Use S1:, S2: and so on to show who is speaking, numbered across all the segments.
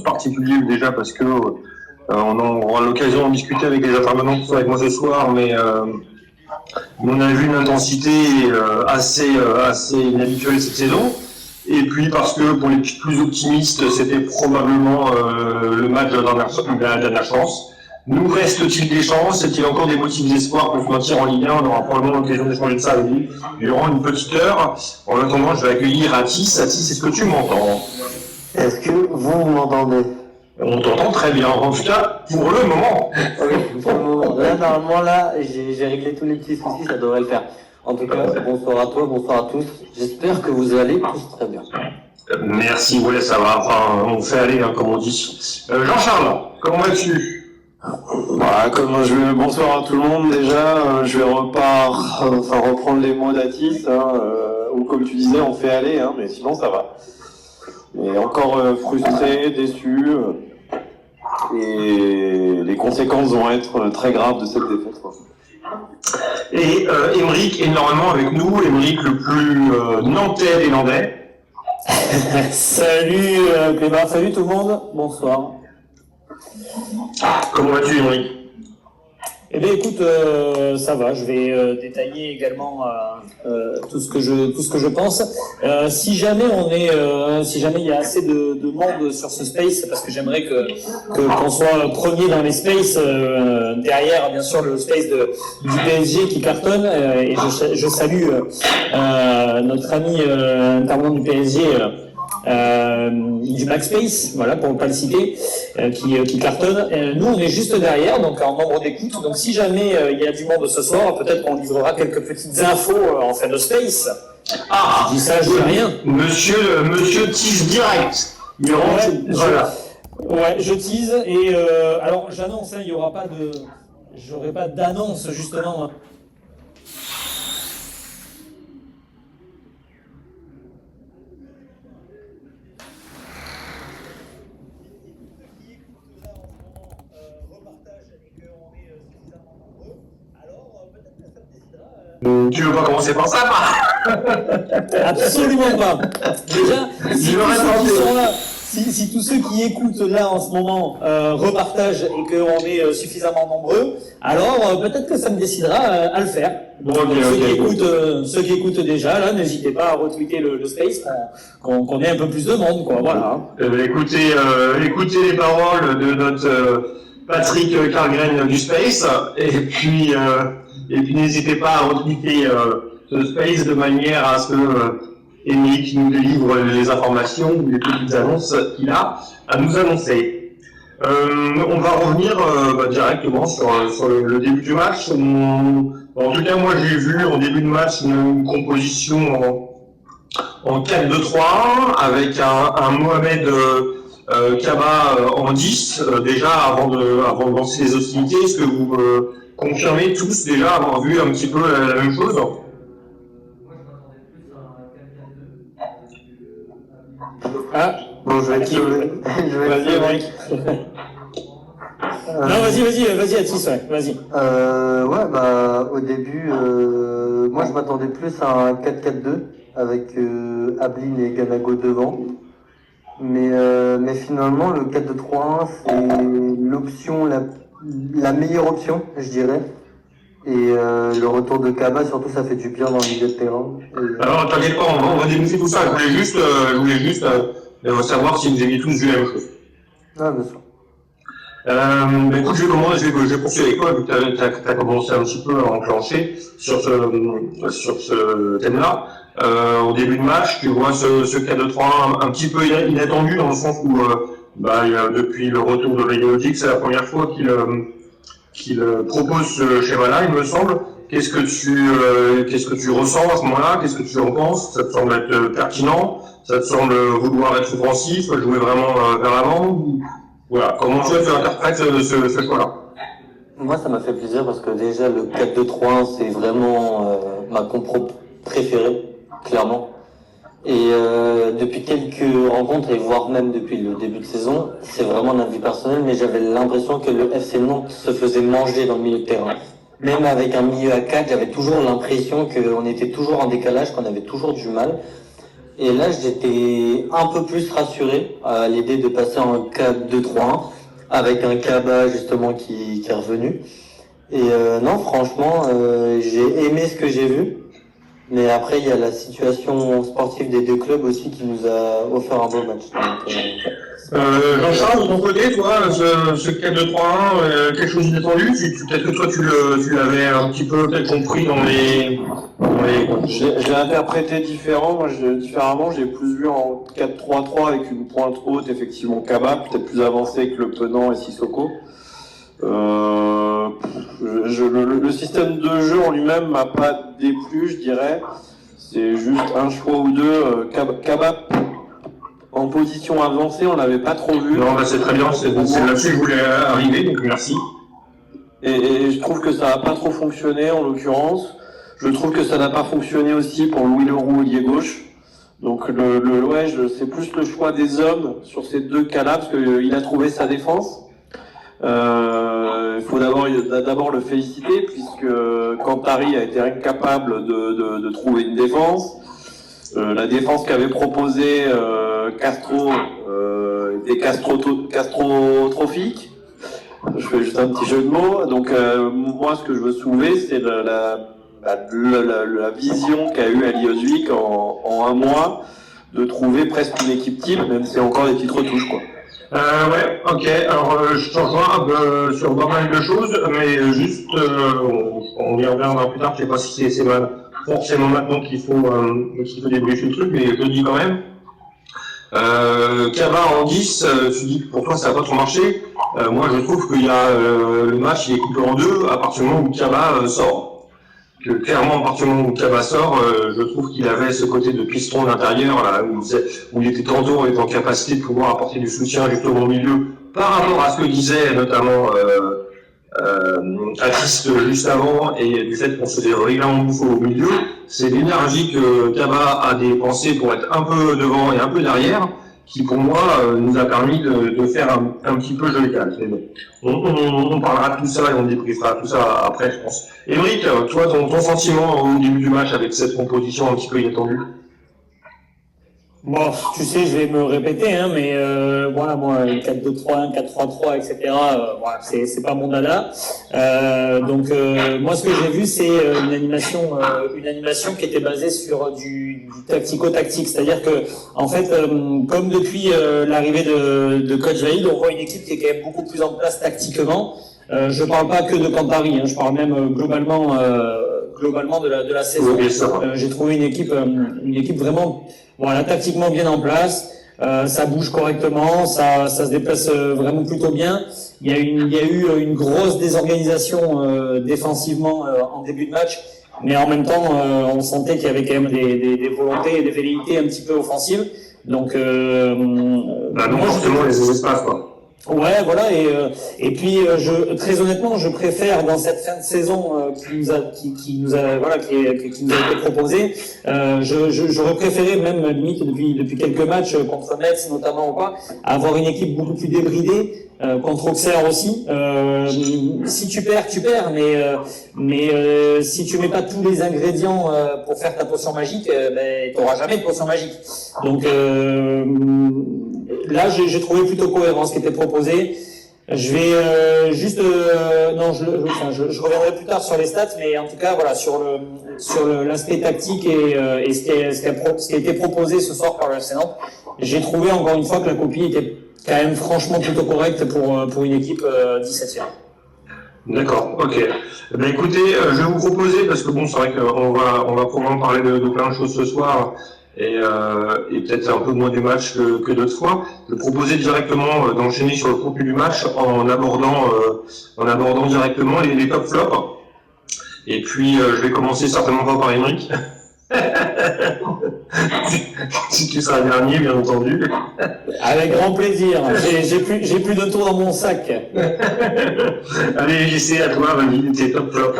S1: particulier déjà parce que on aura l'occasion de discuter avec les intervenants qui sont avec moi ce soir, mais on a vu une intensité assez inhabituelle cette saison. Et puis parce que pour les plus optimistes, c'était probablement le match de la dernière chance. Nous reste-t-il des chances? Est-il encore des motifs d'espoir pour se maintenir en Ligue 1? On aura probablement l'occasion d'échanger de ça avec vous durant une petite heure. En attendant, je vais accueillir Atis. Atis, est-ce que tu m'entends?
S2: Est-ce que vous m'entendez?
S1: On t'entend très bien, en tout cas pour le moment.
S2: Oui, pour le moment. Là, normalement, j'ai réglé tous les petits soucis, ça devrait le faire. En tout cas, bonsoir à toi, bonsoir à tous. J'espère que vous allez tous très bien.
S1: Merci, ouais, ça va. Enfin, on fait aller, comme on dit. Jean-Charles, comment vas-tu?
S3: Bonsoir à tout le monde déjà. Je vais reprendre les mots d'Atis, ou comme tu disais, on fait aller, mais sinon ça va. Et encore frustré, déçu, et les conséquences vont être très graves de cette défaite.
S1: Et Émeric est normalement avec nous, Émeric le plus nantais des Landais.
S4: Salut Clément, salut tout le monde, bonsoir.
S1: Comment vas-tu, Émeric?
S4: Eh bien écoute, ça va, je vais détailler également tout ce que je pense. Si jamais il y a assez de monde sur ce space, parce que j'aimerais qu'on soit premier dans les spaces, derrière bien sûr le space du PSG qui cartonne, et je salue notre ami intervenant du PSG. Du Backspace, voilà, pour ne pas le citer, qui cartonne. Nous, on est juste derrière, donc en nombre d'écoutes. Donc, si jamais il y a du monde ce soir, peut-être qu'on livrera quelques petites infos en fin de space.
S1: Ah,
S4: je dis ça, je dis rien.
S1: Monsieur tease direct.
S4: Voilà. Ouais, je tease et alors j'annonce, il y aura pas j'aurai pas d'annonce justement.
S1: Tu veux pas commencer par ça,
S4: Absolument pas. Déjà, si tous ceux qui écoutent là en ce moment repartagent et qu'on est suffisamment nombreux, alors peut-être que ça me décidera à le faire.
S1: Bon,
S4: ceux qui écoutent déjà, là, n'hésitez pas à retweeter le space, qu'on ait un peu plus de monde, quoi. Voilà.
S1: Écoutez les paroles de notre Patrick Cargren du space, et puis n'hésitez pas à retweeter ce space de manière à ce que Émeric nous délivre les informations ou les petites annonces qu'il a à nous annoncer. On va revenir directement sur le début du match. En tout cas, moi j'ai vu en début de match une composition en 4-2-3 avec un Mohamed Kaba en 10 déjà avant de lancer les hostilités. Est-ce que vous confirmez tous déjà avoir vu un petit peu la même chose?
S4: Ah,
S2: bon, je vais
S4: vas-y, Émeric. Non, vas-y, Atis, ouais, vas-y.
S2: Au début, moi je m'attendais plus à un 4-4-2 avec Ablin et Ganago devant. Mais finalement, le 4-2-3-1, c'est l'option, la meilleure option, je dirais. Et le retour de Kaba, surtout, ça fait du bien dans le milieu de terrain.
S1: Alors, t'inquiète pas, on va dénoncer tout ça. Je voulais juste savoir si vous aviez tous vu la même chose.
S2: Ah, bien sûr.
S1: Écoute, je vais poursuivre avec toi, vu que tu as commencé un petit peu à enclencher sur ce thème-là. Au début de match, tu vois ce 4-2-3 un petit peu inattendu, dans le sens où depuis le retour de Radiotic, c'est la première fois qu'il propose ce schéma-là, il me semble. Qu'est-ce que tu ressens à ce moment-là? Qu'est-ce que tu en penses? Ça te semble être pertinent? Ça te semble vouloir être offensif, jouer vraiment vers l'avant? Voilà, comment tu interprètes ce choix-là?
S2: Moi, ça m'a fait plaisir parce que déjà, le 4-2-3-1, c'est vraiment ma compro préférée, clairement. Et depuis quelques rencontres, et voire même depuis le début de saison, c'est vraiment un avis personnel, mais j'avais l'impression que le FC Nantes se faisait manger dans le milieu de terrain. Même avec un milieu à 4, j'avais toujours l'impression qu'on était toujours en décalage, qu'on avait toujours du mal. Et là, j'étais un peu plus rassuré à l'idée de passer en 4-2-3-1 avec un Kaba justement qui est revenu. Et non, franchement, j'ai aimé ce que j'ai vu. Mais après, il y a la situation sportive des deux clubs aussi qui nous a offert un beau match. Donc,
S1: Jean-Charles, de ton côté, toi, ce 4-2-3-1, quelque chose d'inattendu, peut-être que toi tu l'avais un petit peu peut-être compris dans les...
S3: Je l'ai interprété différemment, j'ai plus vu en 4-3-3 avec une pointe haute, effectivement Kaba, peut-être plus avancé que le Penant et Sissoko. Le système de jeu en lui-même m'a pas déplu, je dirais. C'est juste un choix ou deux. Kaba en position avancée, on l'avait pas trop vu.
S1: Non, bah c'est très bien, c'est là-dessus que je voulais arriver, donc merci.
S3: Et je trouve que ça n'a pas trop fonctionné en l'occurrence. Je trouve que ça n'a pas fonctionné aussi pour Louis Leroux, ailier gauche. Donc c'est plus le choix des hommes sur ces deux cas-là, parce qu'il a trouvé sa défense. Il faut d'abord le féliciter, puisque Cantari a été incapable de trouver une défense. La défense qu'avait proposée Castro était castrotrophique. Je fais juste un petit jeu de mots. Donc moi, ce que je veux soulever, c'est la vision qu'a eu Ali Ozwick en un mois de trouver presque une équipe type, même si c'est encore des petites retouches, quoi.
S1: Ouais, ok. Alors, je te rejoins sur pas mal de choses, mais juste, on y reviendra plus tard. Je sais pas si c'est forcément maintenant qu'il faut débriefer le truc, mais je le dis quand même. Kaba en 10, tu dis que pour toi ça n'a pas trop marché. Moi, je trouve qu'il y a le match, il est coupé en deux à partir du moment où Kaba sort. Que clairement, à partir du moment où Kaba sort, je trouve qu'il avait ce côté de piston d'intérieur, là, où il était tantôt en capacité de pouvoir apporter du soutien justement au milieu, par rapport à ce que disait notamment Atis juste avant, et du fait qu'on se déroule en bouffe au milieu, c'est l'énergie que Kaba a dépensée pour être un peu devant et un peu derrière, qui pour moi nous a permis de faire un petit peu jeu calme. Mais bon, on parlera de tout ça et on débriefera tout ça après, je pense. Émeric, toi, ton sentiment au début du match avec cette composition un petit peu inattendue?
S4: Bon, tu sais, je vais me répéter, hein, mais voilà, moi, 4-2-3-1, 4-3-3, etc. Voilà, c'est pas mon dada. Donc, moi, ce que j'ai vu, c'est une animation qui était basée sur du tactico-tactique, c'est-à-dire que, en fait, comme depuis l'arrivée de Coach Vaïd, on voit une équipe qui est quand même beaucoup plus en place tactiquement. Je parle pas que de Cantari, hein, je parle même globalement de la saison. J'ai trouvé une équipe vraiment, voilà, tactiquement bien en place. Ça bouge correctement, ça se déplace vraiment plutôt bien. Il y a eu une grosse désorganisation défensivement en début de match, mais en même temps, on sentait qu'il y avait quand même des volontés et des velléités un petit peu offensives. Donc,
S1: non, forcément les espaces, quoi.
S4: Ouais, voilà, et puis très honnêtement, je préfère dans cette fin de saison qui nous a été proposée, j'aurais préféré même limite depuis quelques matchs contre Metz notamment ou pas, avoir une équipe beaucoup plus débridée, contre Auxerre aussi. Si tu perds, mais si tu mets pas tous les ingrédients pour faire ta potion magique, ben t'auras jamais de potion magique. Donc là, j'ai trouvé plutôt cohérent ce qui était proposé. Je vais je reviendrai plus tard sur les stats, mais en tout cas, voilà, sur l'aspect tactique et ce qui a été proposé ce soir par le FC Nantes, j'ai trouvé encore une fois que la copie était quand même franchement plutôt correcte pour une équipe 17e.
S1: D'accord, ok. Ben écoutez, je vais vous proposer, parce que bon, c'est vrai qu'on va probablement parler de plein de choses ce soir, et peut-être un peu moins du match que d'autres fois. Je vais proposer directement d'enchaîner sur le contenu du match en abordant directement les top flops. Et puis je vais commencer certainement pas par Émeric. Si tu seras le dernier, bien entendu.
S4: Avec grand plaisir. J'ai plus de tours dans mon sac.
S1: Allez, JC, à toi, vas-y, tes top flops.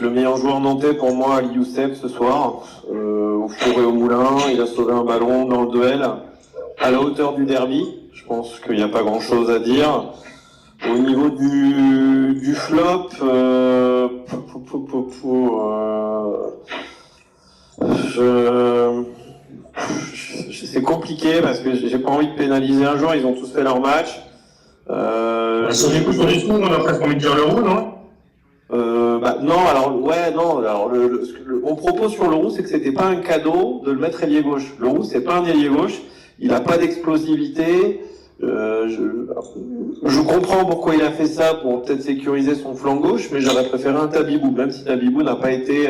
S3: Le meilleur joueur nantais pour moi, Ali Youssef, ce soir, au four et au moulin. Il a sauvé un ballon dans le duel, à la hauteur du derby. Je pense qu'il n'y a pas grand-chose à dire. Au niveau du flop, C'est compliqué parce que j'ai pas envie de pénaliser un joueur, ils ont tous fait leur match.
S1: Sur du coup, on a presque envie de dire l'euro, non?
S3: Non, alors ouais, non. Alors mon propos sur le roux, c'est que c'était pas un cadeau de le mettre ailier gauche. Le roux, c'est pas un ailier gauche. Il a pas d'explosivité. Je comprends pourquoi il a fait ça pour peut-être sécuriser son flanc gauche, mais j'aurais préféré un Tabibou, même si Tabibou n'a pas été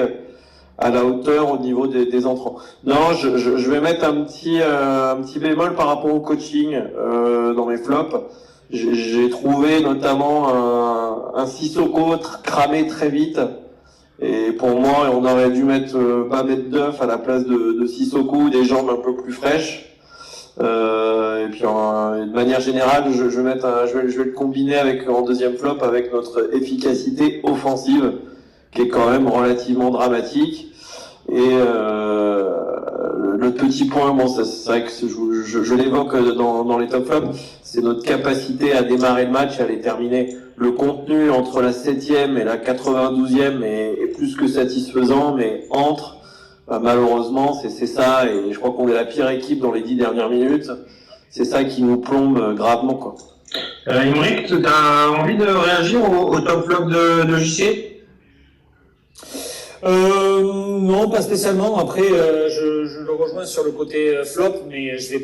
S3: à la hauteur au niveau des entrants. Non, je vais mettre un petit bémol par rapport au coaching dans mes flops. J'ai trouvé notamment un Sissoko cramé très vite. Et pour moi, on aurait dû pas mettre Duff à la place de Sissoko, des jambes un peu plus fraîches. Et puis de manière générale, je vais le combiner en deuxième flop avec notre efficacité offensive, qui est quand même relativement dramatique. Et le petit point, bon, c'est vrai que je l'évoque dans les top flops, c'est notre capacité à démarrer le match et à les terminer. Le contenu entre la 7e et la 92e est plus que satisfaisant, mais malheureusement, c'est ça, et je crois qu'on est la pire équipe dans les 10 dernières minutes. C'est ça qui nous plombe gravement, quoi.
S1: Imric, tu as envie de réagir au top flop de JC?
S4: Non, pas spécialement. Après, je le rejoins sur le côté flop, mais je vais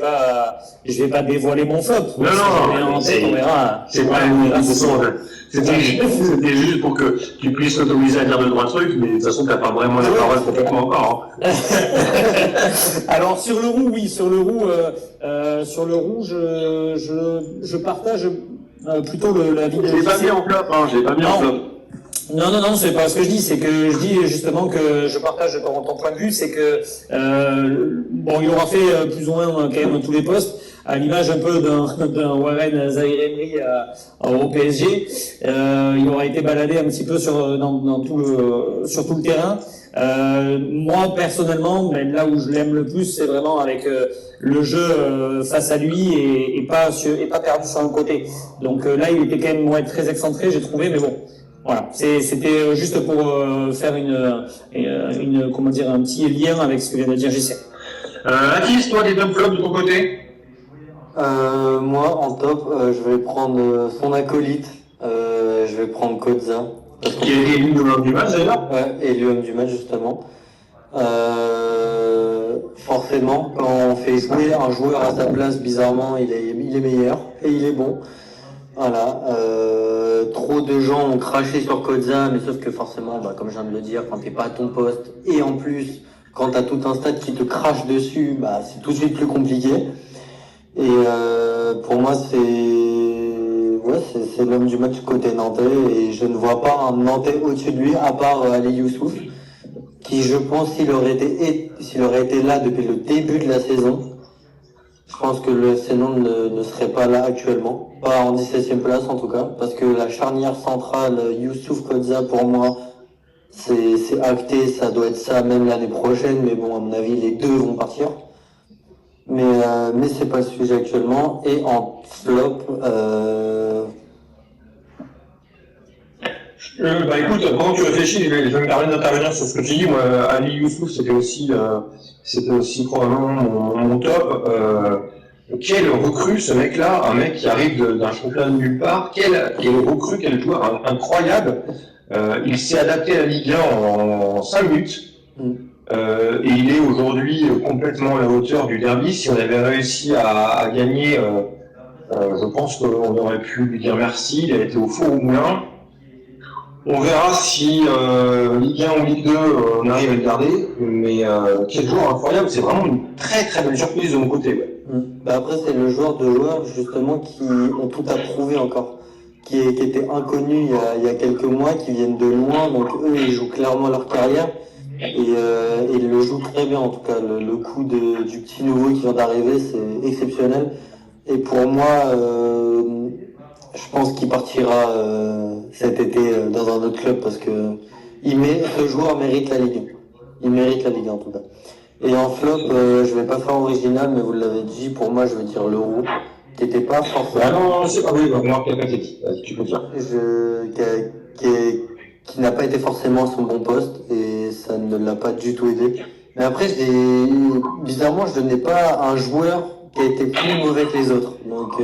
S4: pas dévoiler mon flop.
S1: Non,
S4: on verra.
S1: C'est pas une façon. C'était juste pour que tu puisses t'autoriser à dire 2-3 trucs, mais de toute façon, t'as pas vraiment la parole complètement encore. Hein.
S4: Alors sur le roux, oui, sur le roux, je partage plutôt l'avis de.
S3: J'ai pas mis en flop, j'ai pas mis en flop.
S4: Non, c'est pas ce que je dis, c'est que je dis justement que je partage ton point de vue, c'est que il aura fait plus ou moins quand même tous les postes, à l'image un peu d'un Warren Zaïre-Emery au PSG. Il aura été baladé un petit peu sur tout le terrain. Moi personnellement, même là où je l'aime le plus, c'est vraiment avec le jeu face à lui et pas perdu sur un côté. Donc là, il était quand même très excentré, j'ai trouvé, mais bon. Voilà, c'était juste pour faire un petit lien avec ce que vient de dire JC.
S1: Atis, toi, des top flops de ton côté?
S2: Moi, en top, je vais prendre son acolyte. Je vais prendre Kodza.
S1: Qui est élu l'homme du match, d'ailleurs?
S2: Ouais, élu homme du match, justement. Forcément, quand on fait jouer un joueur à sa place, bizarrement, il est meilleur et il est bon. Voilà, trop de gens ont craché sur Kodza, mais sauf que forcément, comme je viens de le dire, quand t'es pas à ton poste, et en plus, quand t'as tout un stade qui te crache dessus, c'est tout de suite plus compliqué. Et pour moi, c'est l'homme du match côté nantais, et je ne vois pas un nantais au-dessus de lui, à part Ali Youssouf, qui, je pense, s'il aurait été là depuis le début de la saison, je pense que le FC Nantes ne serait pas là actuellement. Pas en 17e place en tout cas. Parce que la charnière centrale Youssouf Kodza, pour moi, c'est acté. Ça doit être ça même l'année prochaine. Mais bon, à mon avis, les deux vont partir. Mais c'est pas le sujet actuellement. Et en flop,
S1: écoute, pendant que tu réfléchis, je vais me permettre d'intervenir sur ce que tu dis. Moi, Ali Youssouf, c'était aussi probablement mon top. Quel recrue ce mec-là, un mec qui arrive d'un championnat de nulle part, quel recrue, quel joueur incroyable. Il s'est adapté à la Ligue 1 en 5 minutes. Et il est aujourd'hui complètement à la hauteur du derby. Si on avait réussi à gagner, je pense qu'on aurait pu lui dire merci. Il a été au four au moulin. On verra si Ligue 1 ou Ligue 2, on arrive à le garder. Mais quel joueur incroyable. C'est vraiment une très très belle surprise de mon côté. Ouais.
S2: Après, c'est le joueur de joueurs justement qui ont tout approuvé encore. Qui étaient inconnus il y a quelques mois, qui viennent de loin. Donc eux, ils jouent clairement leur carrière. Et il le joue très bien en tout cas. Le coup du petit nouveau qui vient d'arriver, c'est exceptionnel. Et pour moi, je pense qu'il partira cet été dans un autre club parce que ce joueur mérite la Ligue 1. Il mérite la Ligue 1 en tout cas. Et en flop, je vais pas faire original, mais vous l'avez dit, pour moi je vais dire l'Euro, qui était pas forcément...
S1: Ah non, c'est pas oui, moi qui a pas été dit, tu peux dire.
S2: Qui n'a pas été forcément à son bon poste, et ça ne l'a pas du tout aidé. Mais après, bizarrement, je donnais pas un joueur qui a été plus mauvais que les autres. Donc,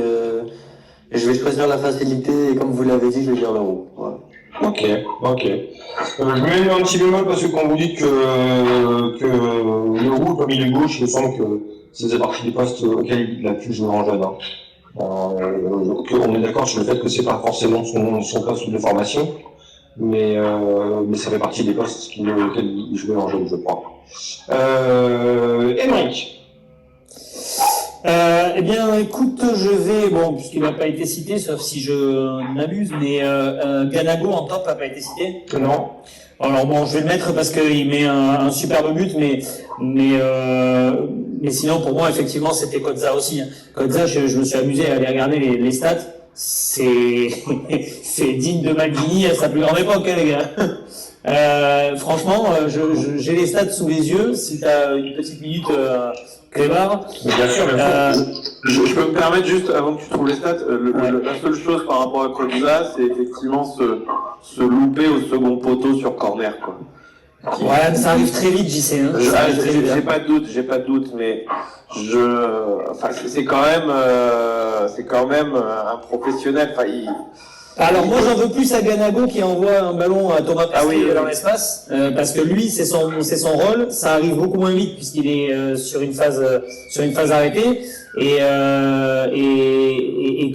S2: je vais choisir la facilité et comme vous l'avez dit, je vais dire l'euro. Voilà.
S1: Ok. Je mets un petit bémol parce que quand vous dites que le roux, comme il est gauche, il me semble que ça faisait partie des postes auxquels il a pu jouer en jeune. On est d'accord sur le fait que c'est pas forcément son poste de formation, mais ça fait partie des postes auxquels il jouait en jeune, je crois. Émeric.
S4: Eh bien, écoute, je vais, bon, puisqu'il n'a pas été cité, sauf si je m'abuse, mais Ganago en top n'a pas été cité.
S1: Non.
S4: Alors bon, je vais le mettre parce qu'il met un superbe but, mais sinon pour moi effectivement c'était Kodza aussi. Hein. Kodza, je me suis amusé à aller regarder les stats. C'est digne de Maldini à sa plus grande époque, hein, les gars. Franchement, j'ai les stats sous les yeux. Si t'as une petite minute, Clébar.
S1: Bien sûr.
S3: Je peux me permettre juste, avant que tu trouves les stats, la seule chose par rapport à Kodza, c'est effectivement se louper au second poteau sur corner, quoi.
S4: Ouais, ça arrive très vite, JC. Hein.
S3: J'ai pas de doute, mais c'est quand même un professionnel. Enfin,
S4: alors moi j'en veux plus à Ganago qui envoie un ballon à Thomas Pesquet dans l'espace, parce que lui c'est son rôle, ça arrive beaucoup moins vite puisqu'il est sur une phase arrêtée et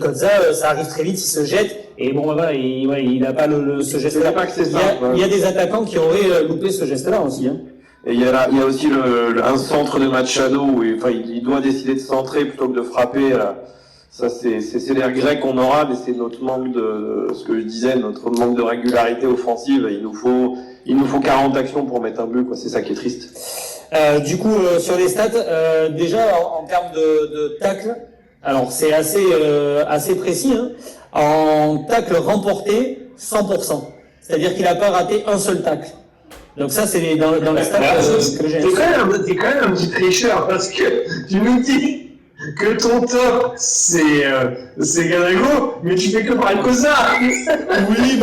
S4: Kodza ça arrive très vite, il se jette et bon voilà il a pas ce geste là. Il y a des attaquants qui auraient loupé ce geste là aussi. Hein.
S3: Et il y a aussi un centre de Machado où il doit décider de centrer plutôt que de frapper. Ça, c'est l'air grec qu'on aura, mais c'est notre manque ce que je disais, notre manque de régularité offensive. Il nous faut 40 actions pour mettre un but, quoi. C'est ça qui est triste.
S4: Du coup, sur les stats, déjà, en termes de tacle, alors, c'est assez précis, hein. En tacle remporté, 100%. C'est-à-dire qu'il n'a pas raté un seul tacle. Donc ça, c'est dans les stats que j'ai.
S1: T'es quand même un petit tricheur, parce que tu nous dis que ton top c'est Ganago, mais tu fais que parler de ça.
S4: Oui,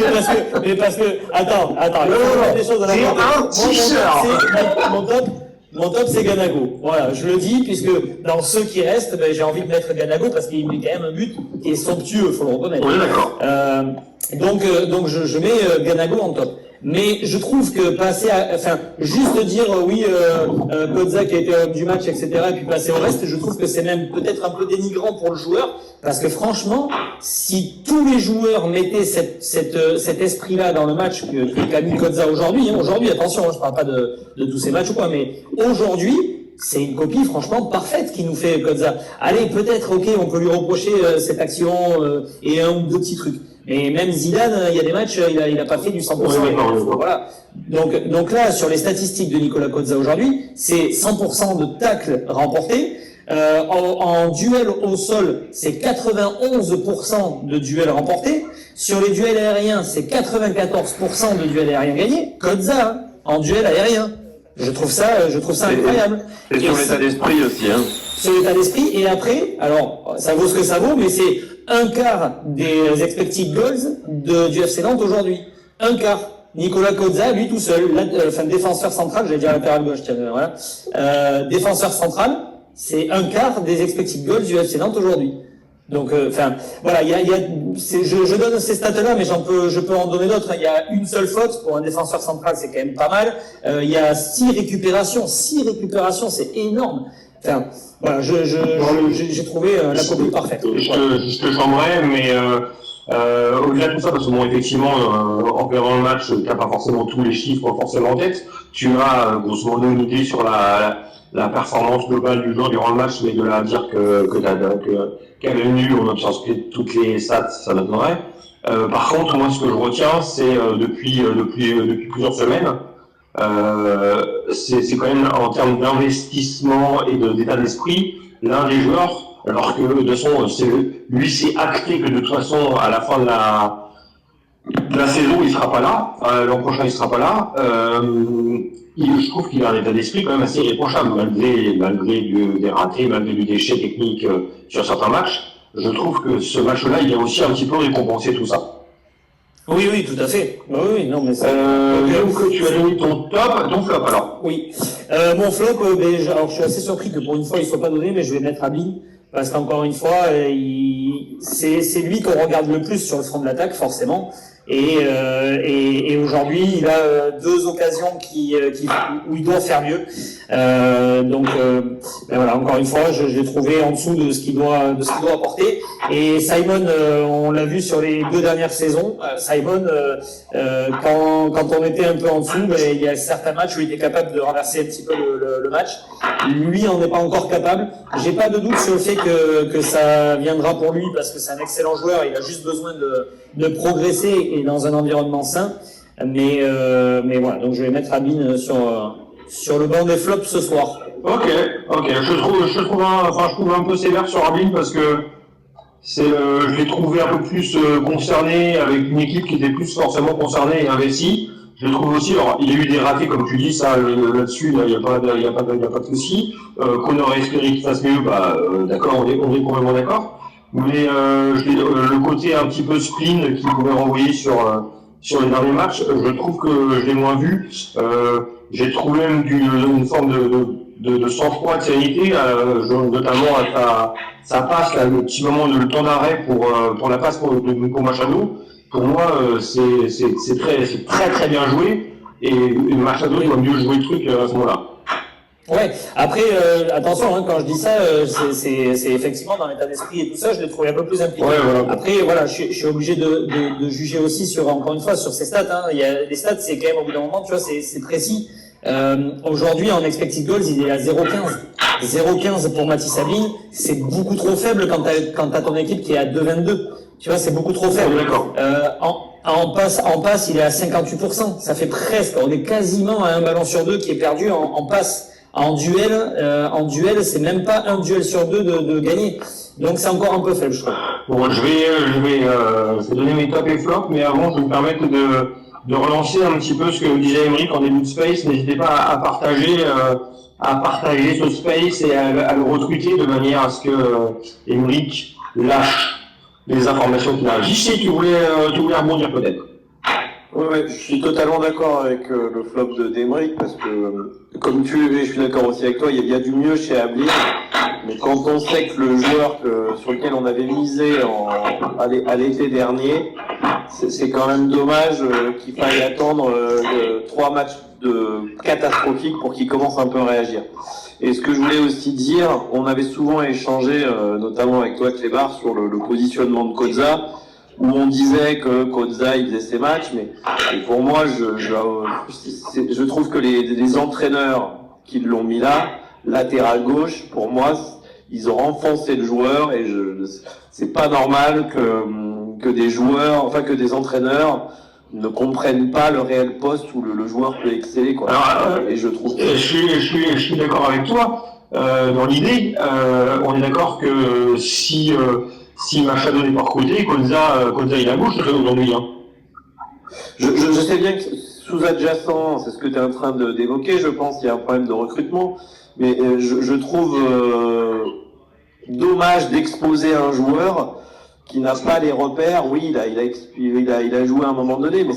S4: mais parce que attends,
S1: des choses à la
S4: mon top c'est Ganago. Voilà, je le dis puisque dans ceux qui restent, j'ai envie de mettre Ganago parce qu'il met quand même un but qui est somptueux, faut le reconnaître.
S1: Oui, d'accord.
S4: Donc je mets Ganago en top. Mais je trouve que juste dire Kodza qui a été homme du match, etc., et puis passer au reste, je trouve que c'est même peut-être un peu dénigrant pour le joueur, parce que franchement, si tous les joueurs mettaient cet esprit-là dans le match qu'a mis Kodza aujourd'hui, attention, je parle pas de tous ces matchs ou quoi, mais aujourd'hui, c'est une copie franchement parfaite qui nous fait Kodza. Allez, peut-être, on peut lui reprocher cette action et un ou deux petits trucs. Et même Zidane, il y a des matchs, il a pas fait du 100%. Voilà. Donc là, sur les statistiques de Nicolas Kodza aujourd'hui, c'est 100% de tacles remportés. En duel au sol, c'est 91% de duels remportés. Sur les duels aériens, c'est 94% de duels aériens gagnés. Kodza, hein, en duel aérien. Je trouve ça incroyable.
S3: Et sur l'état d'esprit aussi, hein.
S4: Sur l'état d'esprit, et après, alors, ça vaut ce que ça vaut, mais c'est un quart des expected goals du FC Nantes aujourd'hui. Un quart. Nicolas Kodza, lui tout seul, défenseur central, j'allais dire latéral gauche, voilà. Défenseur central, c'est un quart des expected goals du FC Nantes aujourd'hui. Donc, voilà, je donne ces stats-là, mais je peux en donner d'autres. Il y a une seule faute pour un défenseur central, c'est quand même pas mal. Il y a 6 récupérations, c'est énorme. Enfin, voilà, j'ai trouvé la copie parfaite.
S1: Je te chambrerais, mais au-delà de tout ça, parce que bon, effectivement, en regardant le match, tu n'as pas forcément tous les chiffres forcément en tête. Tu as grosso modo une idée sur la performance globale du joueur durant le match, mais de là à dire qu'elle est nulle, on observe toutes les stats, ça donnerait. Par contre, moi, ce que je retiens, c'est depuis plusieurs semaines, c'est quand même en termes d'investissement et d'état d'esprit, l'un des joueurs, alors que de toute façon, lui c'est acté que de toute façon, à la fin de la saison, il sera pas là, l'an prochain il sera pas là. Je trouve qu'il a un état d'esprit quand même assez irréprochable, malgré des ratés, malgré du déchet technique sur certains matchs. Je trouve que ce match-là, il a aussi un petit peu récompensé tout ça.
S4: Oui, oui, tout à fait. Oui, non, mais ça.
S1: Donc, tu as donné ton top, ton flop alors.
S4: Oui. Mon flop, alors je suis assez surpris que pour une fois il soit pas donné, mais je vais mettre Ablin parce qu'encore une fois, c'est lui qu'on regarde le plus sur le front de l'attaque, forcément. Et aujourd'hui, il a deux occasions où il doit faire mieux. Ben voilà, encore une fois, je l'ai trouvé en dessous de ce qu'il doit apporter. Et Simon, on l'a vu sur les 2 dernières saisons. Simon, quand on était un peu en dessous, ben, il y a certains matchs où il était capable de renverser un petit peu le match. Lui, on n'est pas encore capable. J'ai pas de doute sur le fait que ça viendra pour lui parce que c'est un excellent joueur. Il a juste besoin de progresser et dans un environnement sain. Mais voilà, donc je vais mettre Abin sur le banc des flops ce soir.
S1: Ok. Je trouve un peu sévère sur Abin parce que je l'ai trouvé un peu plus concerné avec une équipe qui était plus forcément concernée et investie. Je le trouve aussi, alors il y a eu des ratés comme tu dis, ça là-dessus, il n'y a pas de souci. Qu'on aurait espéré qu'il fasse mieux, d'accord, on est complètement d'accord. Mais le côté un petit peu spleen qu'il pouvait renvoyer sur les derniers matchs, je trouve que je l'ai moins vu. J'ai trouvé même une forme de sang-froid, de sérénité, notamment à sa passe, là, le petit moment de le temps d'arrêt pour la passe pour Machado. Pour moi, c'est très très bien joué et Machado doit mieux jouer le truc à ce moment-là.
S4: Ouais. Après, attention, quand je dis ça, c'est effectivement dans l'état d'esprit et tout ça, je l'ai trouvé un peu plus impliqué.
S1: Ouais, voilà.
S4: Après, voilà, je suis obligé de juger aussi encore une fois, sur ses stats. Hein. Il y a les stats, c'est quand même au bout d'un moment, tu vois, c'est précis. Aujourd'hui, en expected goals, il est à 0,15. 0,15 pour Mathis Ablin, c'est beaucoup trop faible quand t'as ton équipe qui est à 2,22. Tu vois, c'est beaucoup trop faible.
S1: D'accord.
S4: En passe, il est à 58%. Ça fait presque, on est quasiment à un ballon sur 2 qui est perdu en passe. En duel, c'est même pas un duel sur 2 de gagner. Donc c'est encore un peu faible, je trouve.
S1: Bon, je vais donner mes top et flops, mais avant, je vais me permettre de relancer un petit peu ce que disait Émeric en début de Space. N'hésitez pas à partager ce Space et à le retweeter de manière à ce que Émeric lâche les informations qu'il a. J'y sais, tu voulais rebondir peut-être.
S3: Ouais, je suis totalement d'accord avec le flop d'Emeric parce que, comme je suis d'accord aussi avec toi, il y a du mieux chez Ablin, mais quand on sait que le joueur sur lequel on avait misé à l'été dernier, c'est quand même dommage qu'il faille attendre 3 matchs catastrophiques pour qu'il commence un peu à réagir. Et ce que je voulais aussi dire, on avait souvent échangé, notamment avec toi Clébar, sur le positionnement de Koza, où on disait que Koza il faisait ses matchs, mais pour moi je trouve que les entraîneurs qui l'ont mis là, latéral gauche, pour moi ils ont renfoncé le joueur et c'est pas normal que des joueurs, enfin que des entraîneurs ne comprennent pas le réel poste où le joueur peut exceller, quoi.
S1: Alors,
S3: et je trouve
S1: je suis d'accord avec toi dans l'idée. On est d'accord que si Machado n'est pas recruté, Koza il est à gauche aujourd'hui. Hein.
S3: Je sais bien que sous-adjacent, c'est ce que tu es en train d'évoquer, je pense qu'il y a un problème de recrutement, mais je trouve dommage d'exposer un joueur qui n'a pas les repères. Oui, il a joué à un moment donné, mais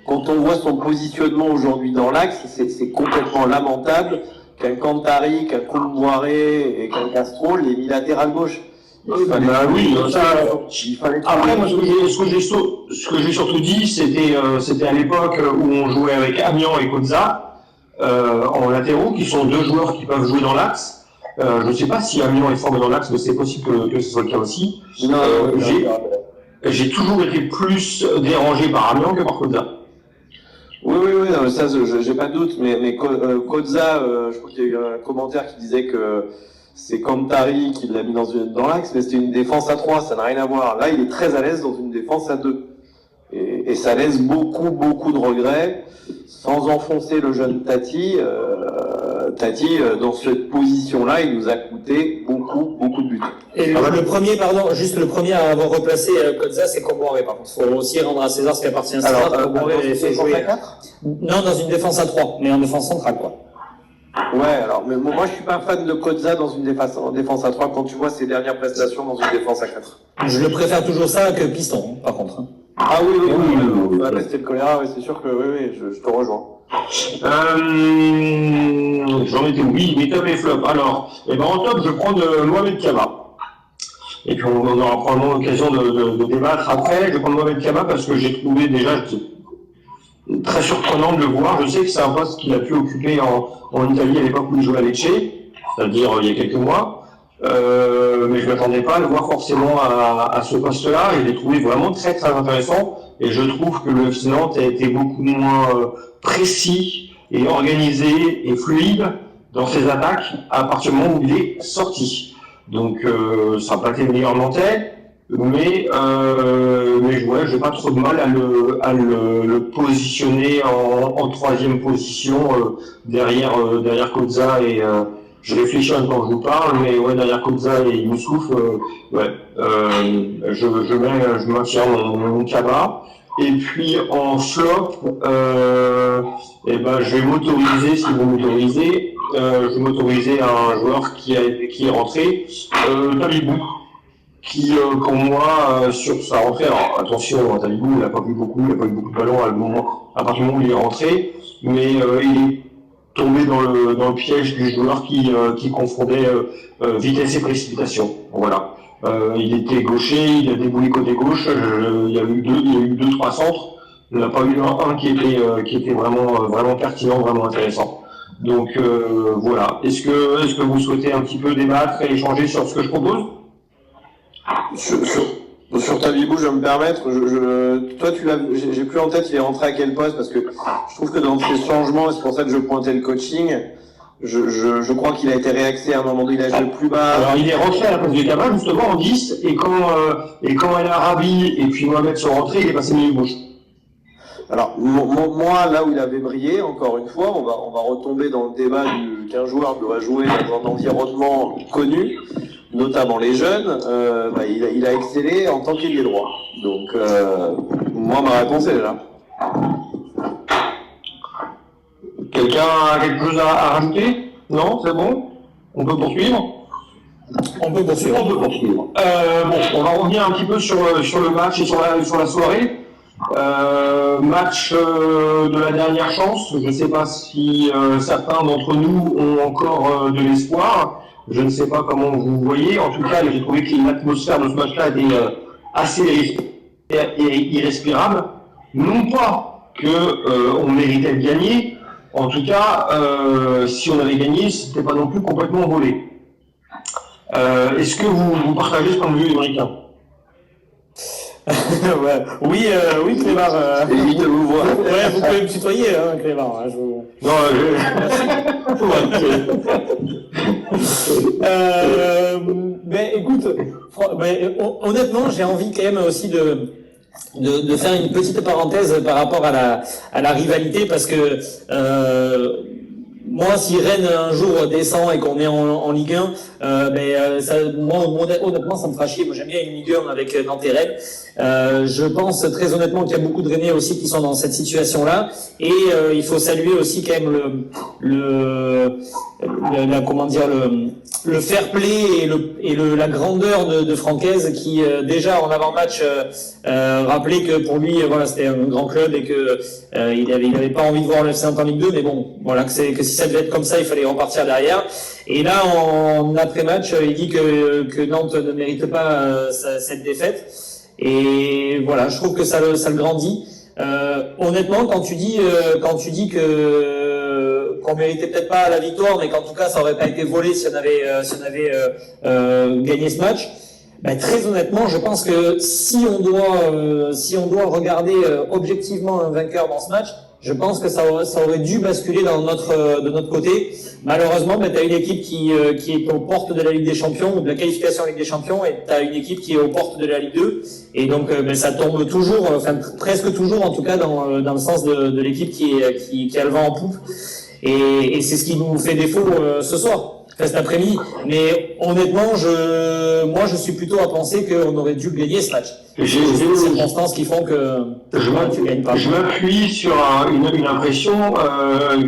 S3: quand on voit son positionnement aujourd'hui dans l'axe, c'est complètement lamentable qu'un Cantari, qu'un Koumouaré et qu'un Castro l'ait mis latéral gauche.
S1: Oui, ça. Après, moi, ce que j'ai surtout dit, c'était à l'époque où on jouait avec Amiens et Koza en latéraux, qui sont 2 joueurs qui peuvent jouer dans l'axe. Je ne sais pas si Amiens est formé dans l'axe, mais c'est possible que ce soit le cas aussi. J'ai toujours été plus dérangé par Amiens que par Koza.
S3: Oui, non, ça, j'ai pas de doute, mais Koza, je crois qu'il y a eu un commentaire qui disait que c'est Cantari qui l'a mis dans l'axe, mais c'était une défense à 3, ça n'a rien à voir. Là, il est très à l'aise dans une défense à 2. Et ça laisse beaucoup de regrets, sans enfoncer le jeune Tati. Tati, dans cette position-là, il nous a coûté beaucoup de buts.
S4: Et le premier à avoir replacé Koza, c'est Koumouaré, par contre. Faut aussi rendre à César ce qui appartient à César. Koumouaré avait fait jouer. Non, dans une défense à 3, mais en défense centrale, quoi.
S3: Ouais, alors, mais moi je suis pas fan de Koza dans une défense à 3 quand tu vois ses dernières prestations dans une défense à 4.
S4: Je le préfère toujours ça que Piston, par contre.
S3: Ah oui,
S1: Oui, oui.
S3: La peste et le choléra, oui, c'est sûr que oui, je te rejoins.
S1: J'en étais oui, mes top et flop. Alors, en top, je prends de Mohamed Kaba. Et puis on aura probablement l'occasion de débattre après. Je vais prendre Mohamed Kaba parce que j'ai trouvé déjà très surprenant de le voir. Je sais que c'est un poste qu'il a pu occuper en Italie à l'époque où il jouait à Lecce, c'est-à-dire il y a quelques mois. Mais je ne m'attendais pas à le voir forcément à ce poste-là. Je l'ai trouvé vraiment très très intéressant. Et je trouve que le FC Nantes a été beaucoup moins précis et organisé et fluide dans ses attaques à partir du moment où il est sorti. Donc ça n'a pas été le meilleur Nantais, mais ouais, j'ai pas trop de mal à le positionner en troisième position derrière Kozza et je réfléchis en même temps que je vous parle, mais ouais, derrière Kozza et Youssouf, je maintiens mon Kaba. Et puis en flop, je vais m'autoriser, si vous m'autorisez, je vais m'autoriser un joueur qui est rentré, Talibou, qui pour moi sur sa rentrée, alors attention, Talibou il n'a pas eu beaucoup de ballons à partir du moment où il est rentré, mais il est tombé dans le piège du joueur qui confondait vitesse et précipitation. Voilà. Il était gaucher, il a déboulé côté gauche, il y a eu deux, trois centres. Il n'y en a pas eu un qui était vraiment pertinent, vraiment intéressant. Donc voilà. Est-ce que vous souhaitez un petit peu débattre et échanger sur ce que je propose?
S3: Sur Talibou, je vais me permettre. Toi, j'ai plus en tête, il est rentré à quel poste, parce que je trouve que dans ces changements, et c'est pour ça que je pointais le coaching, je crois qu'il a été réaxé à un moment donné, il a joué plus bas.
S1: Alors il est rentré à la place de Kaba justement en 10, et quand El Arabi et puis Mohamed sont rentrés, il est passé milieu gauche.
S3: Alors moi, là où il avait brillé, encore une fois, on va retomber dans le débat qu'un joueur doit jouer dans un environnement connu, notamment les jeunes. Il a excellé en tant qu'ailier droit. Donc moi, ma réponse est là.
S1: Quelqu'un a quelque chose à rajouter? Non, c'est bon? On peut poursuivre?
S4: On peut poursuivre.
S1: On va revenir un petit peu sur le match et sur la soirée. Match de la dernière chance. Je ne sais pas si certains d'entre nous ont encore de l'espoir. Je ne sais pas comment vous voyez. En tout cas, j'ai trouvé que l'atmosphère de ce match-là était assez irrespirable. Non pas on méritait de gagner. En tout cas, si on avait gagné, c'était pas non plus complètement volé. Est-ce que vous partagez ce point de vue américain?
S4: Ouais. Oui, Clément.
S3: Évite de vous voir.
S4: Ouais, vous pouvez me tutoyer, Clément.
S1: Non,
S4: Écoute, honnêtement, j'ai envie quand même aussi de faire une petite parenthèse par rapport à la rivalité, parce que moi, si Rennes un jour descend et qu'on est en Ligue 1, moi, honnêtement, ça me fera chier. Moi, j'aime bien une Ligue 1 avec Nantes et Rennes. Je pense très honnêtement qu'il y a beaucoup de Rennais aussi qui sont dans cette situation-là, et il faut saluer aussi quand même le fair play et la grandeur de Francaise, qui déjà en avant-match rappelait que pour lui, voilà, c'était un grand club et que il avait pas envie de voir le FC Nantes en Ligue 2, mais bon, voilà, que si ça devait être comme ça, il fallait repartir derrière. Et là, en après-match, il dit que Nantes ne mérite pas cette défaite. Et voilà, je trouve que ça le grandit. Honnêtement, quand tu dis qu'on méritait peut-être pas la victoire, mais qu'en tout cas ça aurait pas été volé si on avait gagné ce match, très honnêtement, je pense que si on doit regarder objectivement un vainqueur dans ce match, je pense que ça aurait dû basculer de notre côté. Malheureusement, tu as une équipe qui est aux portes de la Ligue des Champions, ou de la qualification en Ligue des Champions, et tu as une équipe qui est aux portes de la Ligue 2. Et donc, ça tombe toujours, presque toujours en tout cas, dans le sens de l'équipe qui a le vent en poupe. Et c'est ce qui nous fait défaut ce soir, cet après-midi. Mais honnêtement, moi, je suis plutôt à penser qu'on aurait dû gagner ce match. C'est des circonstances qui font que tu gagnes pas.
S1: Je m'appuie sur une impression.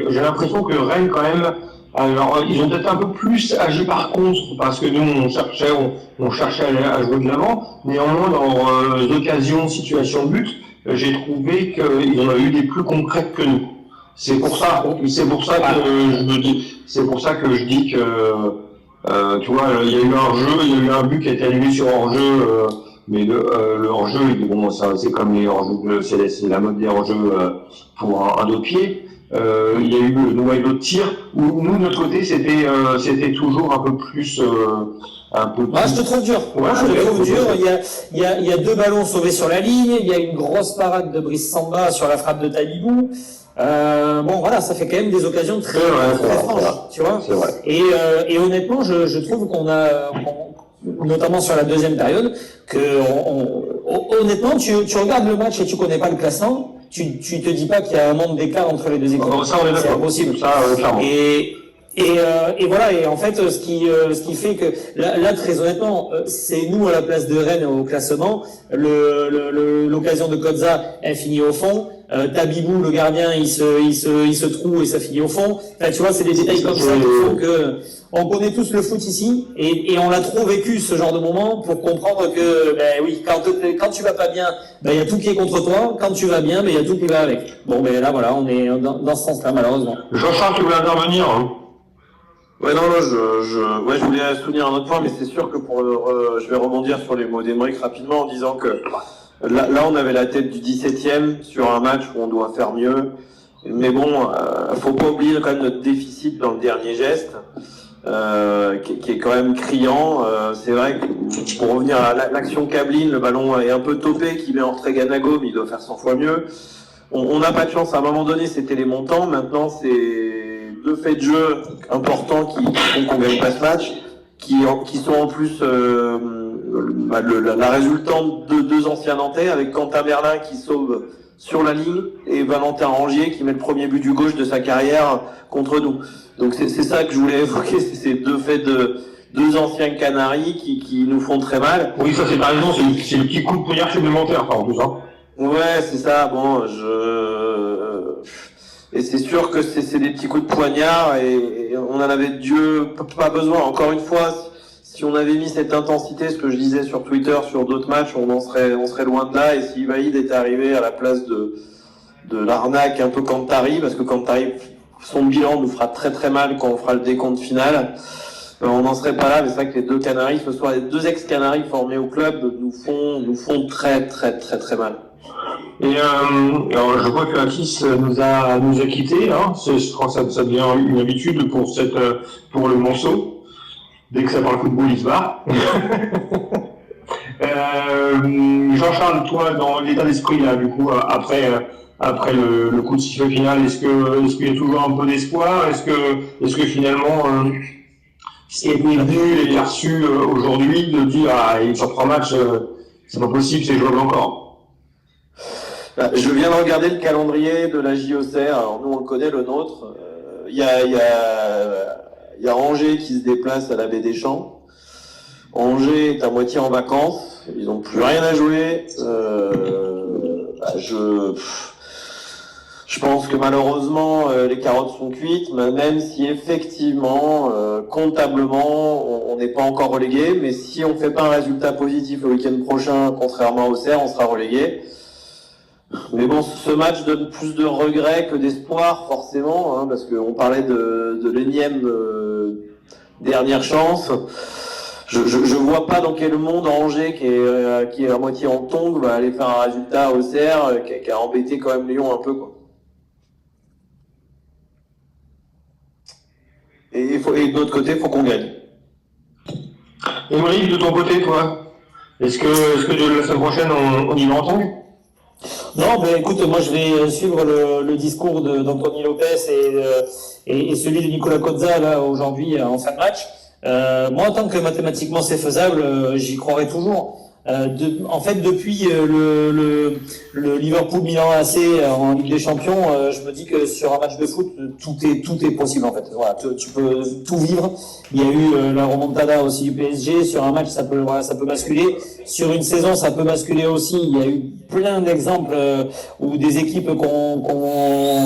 S1: J'ai l'impression que Rennes, quand même, Alors, ils ont peut-être un peu plus agi par contre, parce que nous, on cherchait à jouer de l'avant. Néanmoins, dans les occasions, situations de but, j'ai trouvé qu'ils en ont eu des plus concrètes que nous. C'est pour ça que je dis que, tu vois, il y a eu un jeu, il y a eu un but qui a été annulé sur hors-jeu, mais le hors-jeu, bon, ça, c'est comme les hors-jeux, c'est la mode des hors-jeux pour un dos de pied. Il y a eu d'autres tirs où nous de notre côté c'était toujours un peu plus
S4: je te trouve dur.
S1: Ouais,
S4: Je te trouve dur. Il y a 2 ballons sauvés sur la ligne. Il y a une grosse parade de Brice Samba sur la frappe de Tabibou. Voilà, ça fait quand même des occasions très franches, tu vois.
S1: C'est vrai.
S4: Et honnêtement, je trouve notamment sur la deuxième période, honnêtement, tu regardes le match et tu connais pas le classement. Tu te dis pas qu'il y a un nombre d'écart entre les deux équipes.
S1: Ça, on est d'accord.
S4: C'est impossible.
S1: Ça, clairement.
S4: Et voilà, et en fait, ce qui fait que, là, très honnêtement, c'est nous à la place de Rennes au classement, l'occasion de Kodza, elle finit au fond, Tabibou, le gardien, il se trouve et ça finit au fond. Enfin, tu vois, c'est des détails comme ça qui font que, on connaît tous le foot ici, et on l'a trop vécu, ce genre de moment, pour comprendre que, oui, quand tu vas pas bien, il y a tout qui est contre toi, quand tu vas bien, il y a tout qui va avec. Bon, là, voilà, on est dans ce sens-là, malheureusement.
S1: Jean-Charles, tu voulais intervenir, hein?
S3: Ouais, non, je voulais souligner un autre point, mais c'est sûr que je vais rebondir sur les mots d'Aymeric rapidement en disant que là, on avait la tête du 17e sur un match où on doit faire mieux. Mais bon, faut pas oublier quand même notre déficit dans le dernier geste, qui est quand même criant. C'est vrai que pour revenir à l'action Kablin, le ballon est un peu topé, qui met en retrait Ganago, mais il doit faire 100 fois mieux. On n'a pas de chance. À un moment donné, c'était les montants. Maintenant, c'est 2 faits de jeu importants qui font qu'on gagne pas ce match, qui sont en plus la résultante de 2 anciens Nantais, avec Quentin Merlin qui sauve sur la ligne et Valentin Rangier qui met le premier but du gauche de sa carrière contre nous. Donc c'est ça que je voulais évoquer, c'est ces 2 faits de 2 anciens Canaries qui nous font très mal.
S1: Oui, ça c'est par exemple, c'est le petit coup de poignard supplémentaire, en plus, hein.
S3: Ouais, c'est ça. Bon, et c'est sûr que c'est des petits coups de poignard et on en avait pas besoin. Encore une fois, si on avait mis cette intensité, ce que je disais sur Twitter, sur d'autres matchs, on serait loin de là. Et si Ivaïd était arrivé à la place de l'arnaque un peu Kantari, parce que Kantari, son bilan nous fera très très mal quand on fera le décompte final. On n'en serait pas là, mais c'est vrai que les 2 Canaries, ce soir, les 2 ex-Canaries formés au club nous font très très très très mal.
S1: Et alors je vois que Akis nous a quittés, hein. Je crois que ça devient une habitude pour le Monceau. Dès que ça parle football, il se barre. Jean-Charles, toi, dans l'état d'esprit là, du coup, après le coup de sifflet final, est-ce qu'il y a toujours un peu d'espoir? Est-ce que finalement ce qui est venu et perçu aujourd'hui de dire sur 3 matchs, c'est pas possible, c'est jouable encore?
S3: Je viens de regarder le calendrier de la JOCR. Alors nous on le connaît, le nôtre. Il y a Angers qui se déplace à la Baie des Champs. Angers est à moitié en vacances. Ils n'ont plus rien à jouer. Je pense que malheureusement les carottes sont cuites, même si effectivement, comptablement, on n'est pas encore relégué. Mais si on fait pas un résultat positif le week-end prochain, contrairement au Auxerre, on sera relégué. Mais bon, ce match donne plus de regrets que d'espoir, forcément, hein, parce qu'on parlait de l'énième dernière chance. Je vois pas dans quel monde Angers, qui est à moitié en tongue, va aller faire un résultat au Auxerre, qui a embêté quand même Lyon un peu, quoi. Et de notre côté, faut qu'on gagne.
S1: Et Monique, de ton côté, toi, est-ce que la semaine prochaine, on y va ensemble?
S4: Non, écoute, moi je vais suivre le discours d'Anthony Lopez et celui de Nicolas Kodza là aujourd'hui en fin de match. Moi, en tant que mathématiquement c'est faisable, j'y croirai toujours. En fait, depuis le Liverpool-Milan AC en Ligue des Champions, je me dis que sur un match de foot, tout est possible en fait. Voilà, tu peux tout vivre. Il y a eu la remontada aussi du PSG. Sur un match, ça peut basculer. Sur une saison, ça peut basculer aussi. Il y a eu plein d'exemples où des équipes qu'on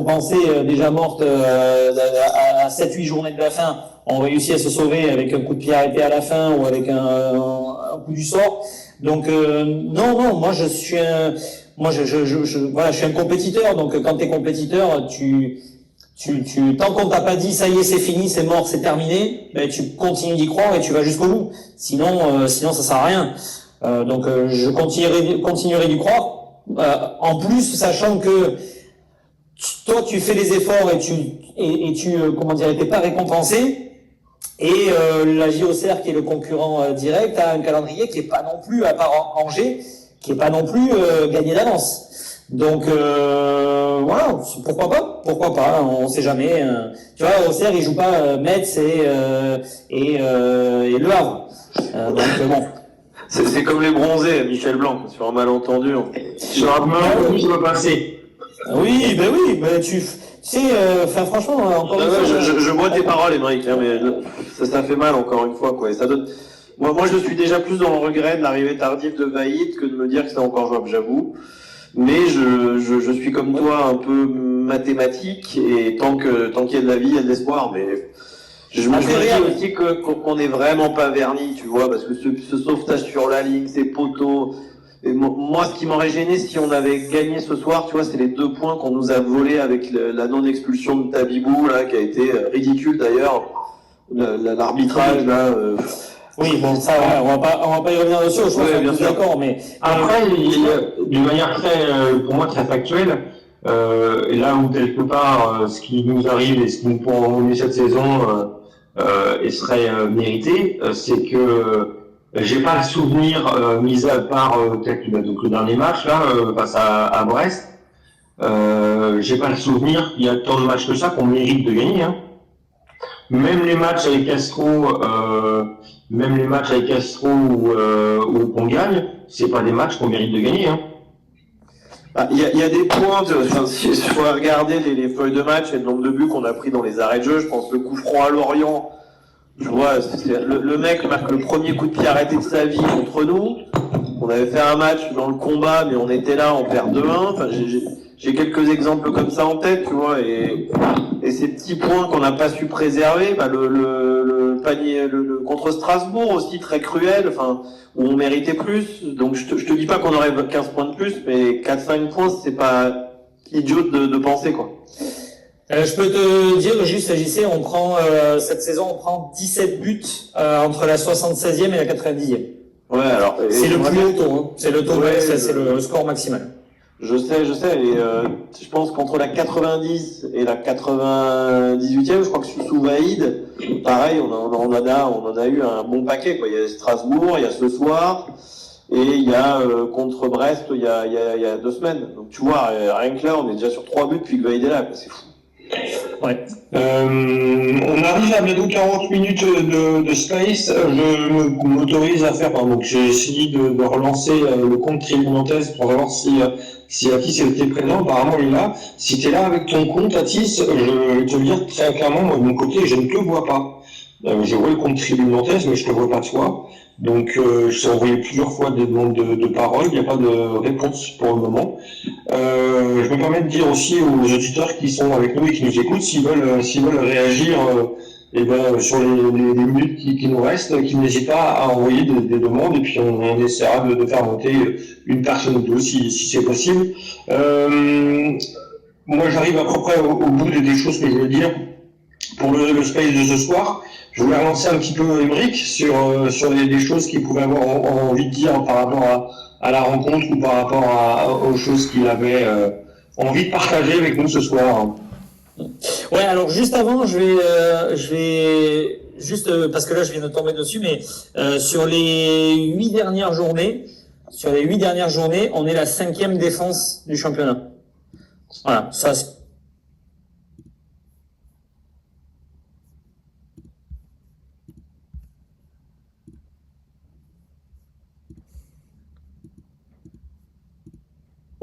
S4: pensait déjà mortes à 7-8 journées de la fin ont réussi à se sauver avec un coup de pied arrêté à la fin ou avec un coup du sort. Donc non, moi je suis voilà, je suis un compétiteur. Donc quand t'es compétiteur, tant qu'on t'a pas dit ça y est, c'est fini, c'est mort, c'est terminé, ben tu continues d'y croire et tu vas jusqu'au bout. Sinon ça sert à rien. Donc je continuerai d'y croire. En plus, sachant que toi tu fais les efforts et tu comment dire, t'es pas récompensé. Et la JOCR, qui est le concurrent direct, a un calendrier qui est pas non plus, à part Angers, qui est pas non plus gagné d'avance. Donc voilà, pourquoi pas, on sait jamais. Tu vois, Auxerre, il joue pas Metz et Le Havre. Donc bon.
S3: C'est comme les bronzés, Michel Blanc, sur un malentendu.
S1: Sur un malentendu, ça va passer.
S4: Oui, tu sais, franchement, encore une fois.
S3: Je vois tes paroles, Émeric, hein, mais ça fait mal encore une fois, quoi. Et ça donne. Moi, je suis déjà plus dans le regret de l'arrivée tardive de Vaïd que de me dire que c'est encore jouable, j'avoue. Mais je suis comme toi un peu mathématique et tant qu'il y a de la vie, il y a de l'espoir. Mais je me dis aussi qu'on est vraiment pas verni, tu vois, parce que ce sauvetage sur la ligne, ces poteaux. Et moi, ce qui m'aurait gêné si on avait gagné ce soir, tu vois, c'est les 2 points qu'on nous a volés avec la non-expulsion de Tabibou, là, qui a été ridicule d'ailleurs. L'arbitrage, là.
S4: Oui, bon, ça, on va pas y revenir dessus, je pense qu'on est d'accord, mais.
S1: Après, d'une manière pour moi, très factuelle, et là où quelque part, ce qui nous arrive et ce qui nous pourra emmener cette saison, et serait mérité, c'est que j'ai pas le souvenir, mis à part donc le dernier match là face à Brest, j'ai pas le souvenir qu'il y a tant de matchs que ça qu'on mérite de gagner. Hein. Même les matchs avec Castro, où on gagne, c'est pas des matchs qu'on mérite de gagner. Hein.
S3: Il y a des points, si faut regarder les feuilles de match et le nombre de buts qu'on a pris dans les arrêts de jeu, je pense le coup franc à Lorient. Je vois, le mec marque le premier coup de pied arrêté de sa vie contre nous. On avait fait un match dans le combat, mais on était là, on perd 2-1. Enfin, j'ai quelques exemples comme ça en tête, tu vois, et ces petits points qu'on n'a pas su préserver, bah le panier, contre Strasbourg aussi très cruel, enfin, où on méritait plus. Donc je te dis pas qu'on aurait 15 points de plus, mais 4-5 points, c'est pas idiot de penser, quoi.
S4: Je peux te dire, juste, JC, cette saison, on prend 17 buts entre la 76e et la 90e.
S3: Ouais, alors.
S4: C'est le plus haut taux, hein. C'est le taux, ouais, c'est le score maximal.
S3: Je sais, et je pense qu'entre la 90 et la 98e, je crois que sous Vaïd, pareil, on en a eu un bon paquet, quoi. Il y a Strasbourg, il y a ce soir, et il y a contre Brest, il y a 2 semaines. Donc tu vois, rien que là, on est déjà sur 3 buts depuis que Vaïd est là, quoi. C'est fou.
S4: Ouais.
S1: On arrive à bientôt 40 minutes de space. Je m'autorise à faire, donc j'ai essayé de relancer le compte Tribunantes pour savoir si Atis était présent. Apparemment il est là. Si tu es là avec ton compte Atis, je vais te le dire très clairement, moi de mon côté, je ne te vois pas. Je vois le compte Tribunantes, mais je te vois pas toi. Donc je t'ai envoyé plusieurs fois des demandes de parole, il n'y a pas de réponse pour le moment. Je me permets de dire aussi aux auditeurs qui sont avec nous et qui nous écoutent, s'ils veulent réagir sur les minutes qui nous restent, qu'ils n'hésitent pas à envoyer des demandes et puis on essaiera de faire monter une personne ou deux si c'est possible. Moi j'arrive à peu près au bout des choses que je veux dire pour le space de ce soir. Je voulais relancer un petit peu Émeric sur des choses qu'il pouvait avoir envie de dire par rapport à la rencontre ou par rapport aux choses qu'il avait envie de partager avec nous ce soir.
S4: Ouais, alors juste avant, je vais juste parce que là je viens de tomber dessus, mais sur les 8 dernières journées, on est la 5e défense du championnat. Voilà, ça.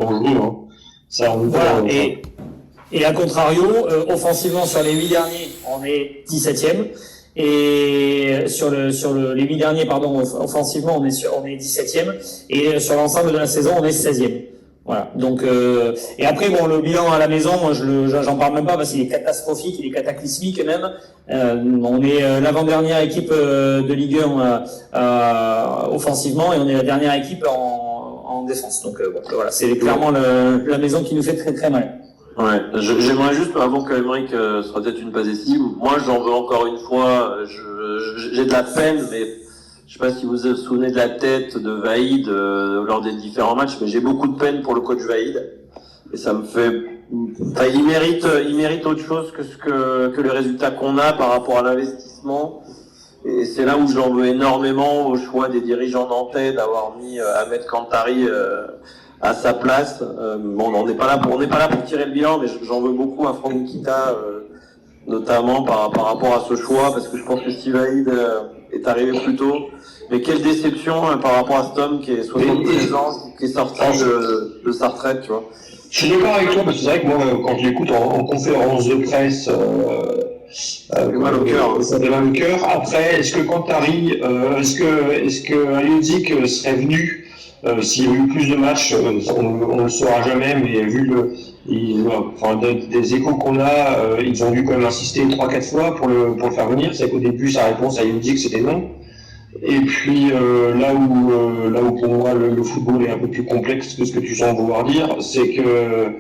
S1: on joue. Hein. Ça, on
S4: Voilà. Et à contrario, offensivement sur les 8 derniers, on est 17e. Et sur les 8 derniers, offensivement, on est 17e. Et sur l'ensemble de la saison, on est 16e. Voilà. Donc, et après, bon, le bilan à la maison, moi, j'en parle même pas parce qu'il est catastrophique, il est cataclysmique même. On est l'avant-dernière équipe de Ligue 1 offensivement et on est la dernière équipe en défense. Donc, bon, voilà, c'est clairement la maison qui nous fait très très mal.
S3: Ouais, j'aimerais juste, avant que Aymeric se rejette une passe ici, moi j'en veux encore une fois, j'ai de la peine, mais je sais pas si vous vous souvenez de la tête de Vaïd lors des différents matchs, mais j'ai beaucoup de peine pour le coach Vaïd, et ça me fait, enfin, il mérite autre chose que les résultats qu'on a par rapport à l'investissement, et c'est là où j'en veux énormément au choix des dirigeants nantais d'avoir mis Ahmed Kantari à sa place. Bon, on n'est pas là pour tirer le bilan, mais j'en veux beaucoup à Franck Nikita, notamment par rapport à ce choix, parce que je pense que Steve Vaïd est arrivé plus tôt. Mais quelle déception par rapport à cet homme qui est 73 ans, qui est sorti de sa retraite, tu vois.
S1: Je suis d'accord avec toi, parce que c'est vrai que moi, quand je l'écoute en conférence de presse,
S3: ça fait mal au cœur.
S1: Ça fait mal au cœur. Après, est-ce que Kantari, est-ce que Aliodzic serait venu s'il y a eu plus de matchs, on ne le saura jamais, mais vu des échos qu'on a, ils ont dû quand même insister 3-4 fois pour le faire venir. C'est qu'au début, sa réponse à Aliodzic, c'était non. Et puis là où pour moi le football est un peu plus complexe que ce que tu sens vouloir dire, c'est que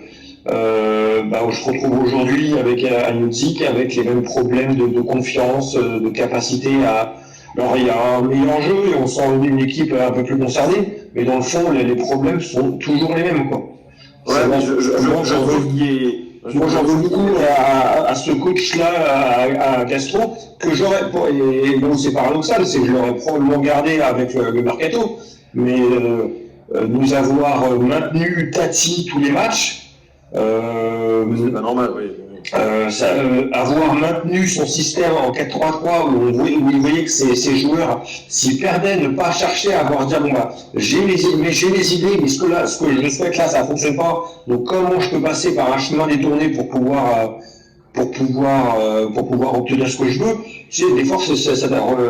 S1: je retrouve aujourd'hui avec Aliodzic avec les mêmes problèmes de confiance, de capacité à. Alors il y a un meilleur jeu et on sent une équipe un peu plus concernée, mais dans le fond les problèmes sont toujours les mêmes, quoi.
S3: Ouais, mais
S1: Moi j'en veux beaucoup à ce coach-là, à Castro, que j'aurais, et bon c'est paradoxal, c'est que je l'aurais probablement gardé avec le mercato, mais nous avoir maintenu Tati tous les matchs,
S3: c'est pas normal, oui.
S1: Avoir maintenu son système en 4-3-3 où il voyait que ses joueurs s'y perdaient, ne pas chercher à avoir dire bon bah j'ai mes idées, mais ce que je souhaite là ça fonctionne pas, donc comment je peux passer par un chemin détourné pour pouvoir obtenir ce que je veux. Tu sais, des fois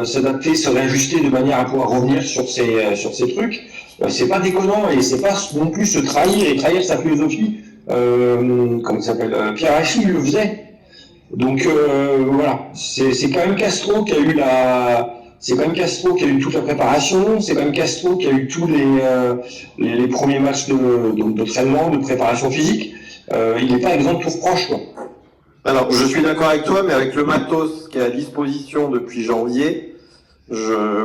S1: s'adapter, se réajuster de manière à pouvoir revenir sur ces trucs, c'est pas déconnant et c'est pas non plus se trahir et trahir sa philosophie. Comment il s'appelle, Pierre Achille le faisait. Donc voilà, c'est quand même Castro qui a eu toute la préparation, c'est quand même Castro qui a eu tous les premiers matchs d'entraînement, de préparation physique. Il n'est pas exempt de tout reproche, quoi.
S3: Alors, je suis d'accord avec toi, mais avec le matos qui est à disposition depuis janvier,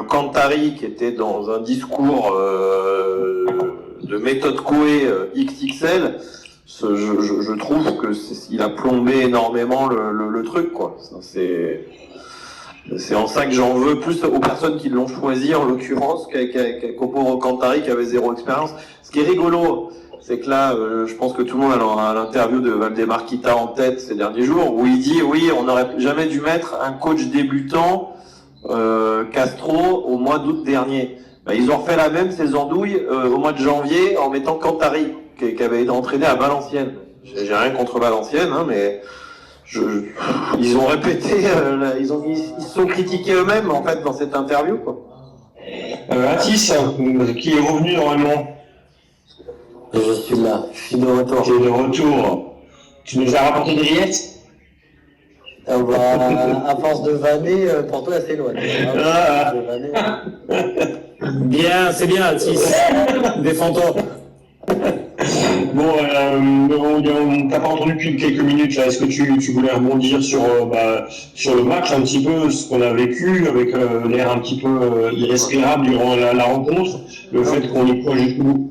S3: Kantari qui était dans un discours de méthode Coué XXL, je trouve que il a plombé énormément le truc, quoi. C'est en ça que j'en veux plus aux personnes qui l'ont choisi, en l'occurrence, qu'au pauvre Kantari qui avait zéro expérience. Ce qui est rigolo, c'est que là, je pense que tout le monde a l'interview de Valdemar Kita en tête ces derniers jours, où il dit oui, on n'aurait jamais dû mettre un coach débutant Castro au mois d'août dernier. Ils ont refait la même, ces andouilles, au mois de janvier, en mettant Kantari, qui avait été entraîné à Valenciennes. J'ai rien contre Valenciennes, hein, mais ils ont répété, ils se sont critiqués eux-mêmes en fait dans cette interview, quoi.
S1: Atis, qui est revenu normalement.
S2: Je suis là, je suis de retour.
S1: Tu es de retour. Tu nous as rapporté des rillettes.
S2: À force de vanner, pour toi c'est loin.
S4: Bien, c'est bien, Atis. Défends-toi.
S1: Bon, on t'a pas entendu depuis quelques minutes là. Est-ce que tu voulais rebondir sur le match un petit peu, ce qu'on a vécu avec l'air un petit peu irrespirable durant la rencontre, le fait qu'on y croit jusqu'au bout.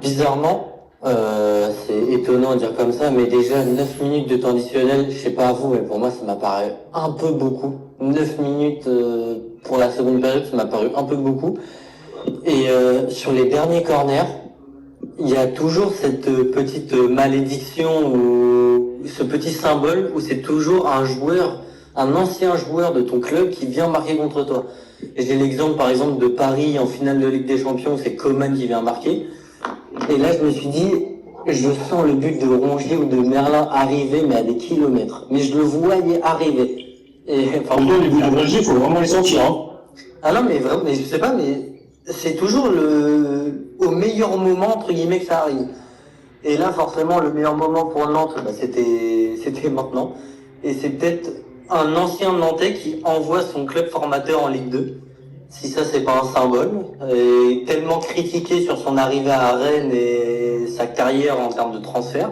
S2: Bizarrement, c'est étonnant de dire comme ça, mais déjà 9 minutes de temps additionnel, je sais pas à vous, mais pour moi ça m'apparaît un peu beaucoup. 9 minutes pour la seconde période, ça m'a paru un peu beaucoup. Et sur les derniers corners, il y a toujours cette petite malédiction ou ce petit symbole où c'est toujours un ancien joueur de ton club qui vient marquer contre toi. Et j'ai l'exemple par exemple de Paris en finale de Ligue des Champions, c'est Coman qui vient marquer. Et là, je me suis dit, je sens le but de Rongier ou de Merlin arriver, mais à des kilomètres. Mais je le voyais arriver. Et
S1: Par contre, les buts de Rongier, il faut vraiment les sentir. Hein.
S2: ah non, mais vraiment, mais je sais pas, mais c'est toujours au meilleur moment, entre guillemets, que ça arrive. Et là, forcément, le meilleur moment pour Nantes, bah, c'était maintenant. Et c'est peut-être un ancien Nantais qui envoie son club formateur en Ligue 2. Si ça, c'est pas un symbole. Et tellement critiqué sur son arrivée à Rennes et sa carrière en termes de transfert.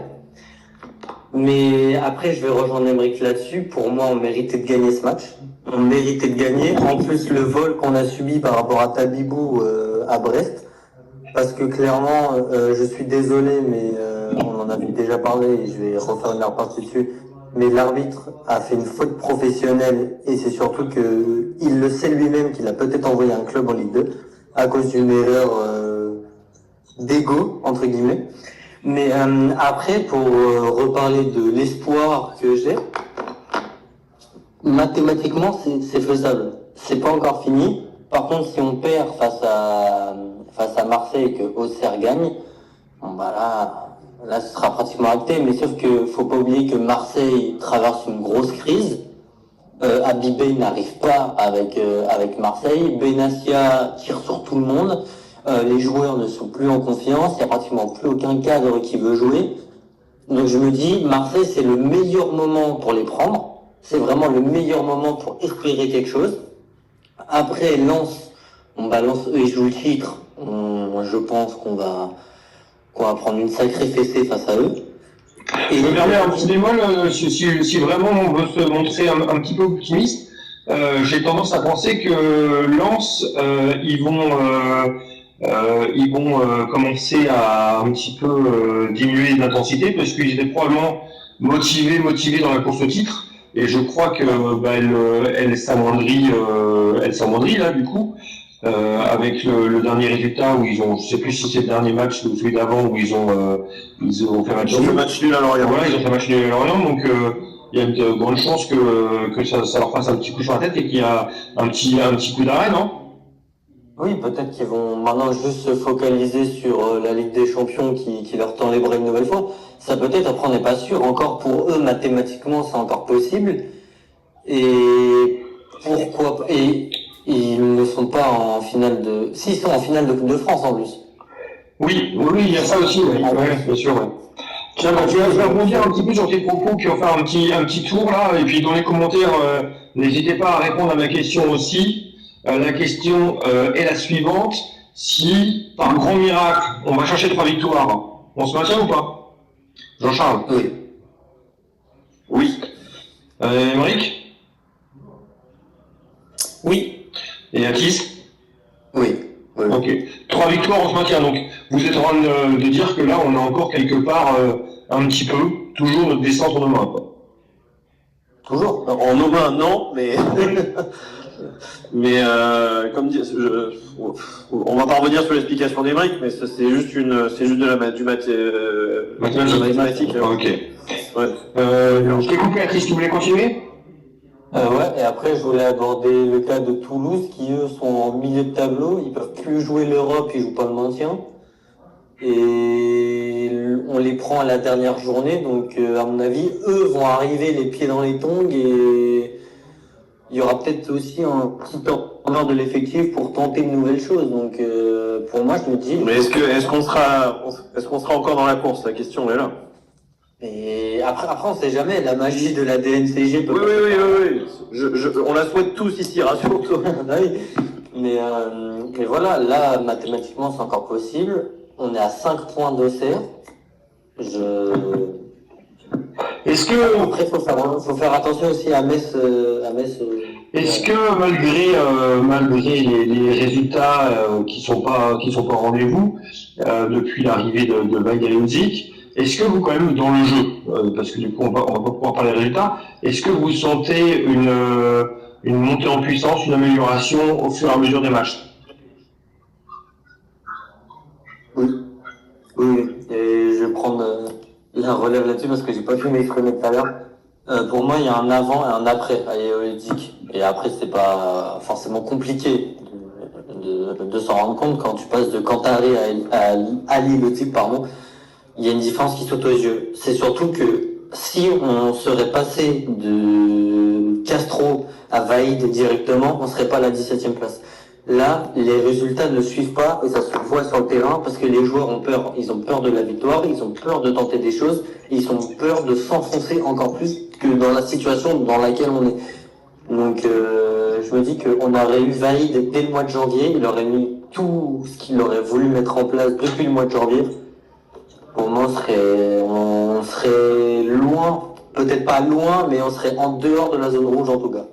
S2: Mais après, je vais rejoindre Emeric là-dessus. Pour moi, on méritait de gagner ce match. On méritait de gagner. En plus, le vol qu'on a subi par rapport à Tabibou à Brest. Parce que clairement, je suis désolé, mais on en avait déjà parlé et je vais refaire une repartie dessus. Mais l'arbitre a fait une faute professionnelle et c'est surtout que il le sait lui-même qu'il a peut-être envoyé un club en Ligue 2 à cause d'une erreur d'ego, entre guillemets. Mais après, pour reparler de l'espoir que j'ai, mathématiquement, c'est faisable. C'est pas encore fini. Par contre, si on perd face à Marseille et que Auxerre gagne, bon bah là, ce sera pratiquement acté. Mais sauf que faut pas oublier que Marseille traverse une grosse crise. Abibé n'arrive pas avec Marseille. Benassia tire sur tout le monde. Les joueurs ne sont plus en confiance. Il y a pratiquement plus aucun cadre qui veut jouer. Donc je me dis, Marseille, c'est le meilleur moment pour les prendre. C'est vraiment le meilleur moment pour espérer quelque chose. Après, Lens, Lens, eux, ils jouent le titre. Je pense qu'on va prendre une sacrée fessée face à eux.
S1: Et je me permets un petit bémol, si vraiment on veut se montrer un petit peu optimiste, j'ai tendance à penser que Lens, ils vont commencer à un petit peu diminuer l'intensité parce qu'ils étaient probablement motivés dans la course au titre. Et je crois que elle s'amoindrit là du coup avec le dernier résultat où ils ont, je sais plus si c'est le dernier match ou celui d'avant où ils ont fait match nul à Lorient. Voilà, ils ont fait match nul à Lorient, donc il y a de grandes chances que ça leur fasse un petit coup sur la tête et qu'il y a un petit coup d'arrêt, non?
S2: Oui, peut-être qu'ils vont maintenant juste se focaliser sur la Ligue des Champions qui leur tend les bras une nouvelle fois. Ça peut-être, après on n'est pas sûr. Encore pour eux, mathématiquement, c'est encore possible. Et pourquoi pas. Et ils ne sont pas en finale de... Si, ils sont en finale de Coupe de France en plus.
S1: Oui, il y a ça aussi, oui. Ouais, bien sûr, ouais. Tiens, je vais rebondir un petit peu sur tes propos qui vont faire un petit tour là, et puis dans les commentaires, n'hésitez pas à répondre à ma question aussi. La question est la suivante. Si, par grand miracle, on va chercher 3 victoires, on se maintient ou pas? Jean-Charles?
S2: Oui.
S1: Oui. Émeric?
S4: Oui.
S1: Et Atis?
S2: Oui.
S1: Ok. 3 victoires, on se maintient. Donc, vous êtes en train de dire que là, on a encore quelque part un petit peu, toujours notre descente en nos mains, quoi.
S3: Toujours. En nos mains, non, mais... mais comme dit, on va pas revenir sur l'explication d'Emeric, mais c'est juste du mathématique.
S1: Ok. Ouais. Je t'ai coupé, Atis, tu voulais continuer?
S2: Ouais, et après je voulais aborder le cas de Toulouse qui eux sont en milieu de tableau, ils peuvent plus jouer l'Europe, ils jouent pas le maintien. Et on les prend à la dernière journée, donc à mon avis, eux vont arriver les pieds dans les tongs et il y aura peut-être aussi un petit turnover de l'effectif pour tenter de nouvelles choses. Donc pour moi, je me dis.
S3: Mais est-ce qu'on sera encore dans la course? La question est là.
S2: Et après, on sait jamais. La magie de la DNCG peut.
S3: Oui. On la souhaite tous ici, rassure-toi.
S2: Mais voilà, là, mathématiquement, c'est encore possible. On est à 5 points d'Auxerre.
S1: Est-ce que...
S2: Après, faut faire attention aussi à Metz.
S1: Est-ce que malgré les résultats qui sont pas au rendez-vous depuis l'arrivée de Bagayunzik, est-ce que vous, quand même, dans le jeu, parce que du coup on va pas pouvoir parler des résultats, est-ce que vous sentez une montée en puissance, une amélioration au fur et à mesure des matchs?
S2: Oui. Et je vais prendre la relève là-dessus parce que j'ai pas pu m'exprimer tout à l'heure. Pour moi, il y a un avant et un après à Yaoedic. Et après, c'est pas forcément compliqué de s'en rendre compte quand tu passes de Cantaré à Ali Le Type, pardon. Il y a une différence qui saute aux yeux. C'est surtout que si on serait passé de Castro à Vaïd directement, on serait pas à la 17e place. Là, les résultats ne suivent pas et ça se voit sur le terrain parce que les joueurs ont peur. Ils ont peur de la victoire, ils ont peur de tenter des choses, et ils ont peur de s'enfoncer encore plus que dans la situation dans laquelle on est. Donc, je me dis qu'on aurait eu Vaïd dès le mois de janvier, il aurait mis tout ce qu'il aurait voulu mettre en place depuis le mois de janvier. Pour moi, on serait loin, peut-être pas loin, mais on serait en dehors de la zone rouge en tout cas.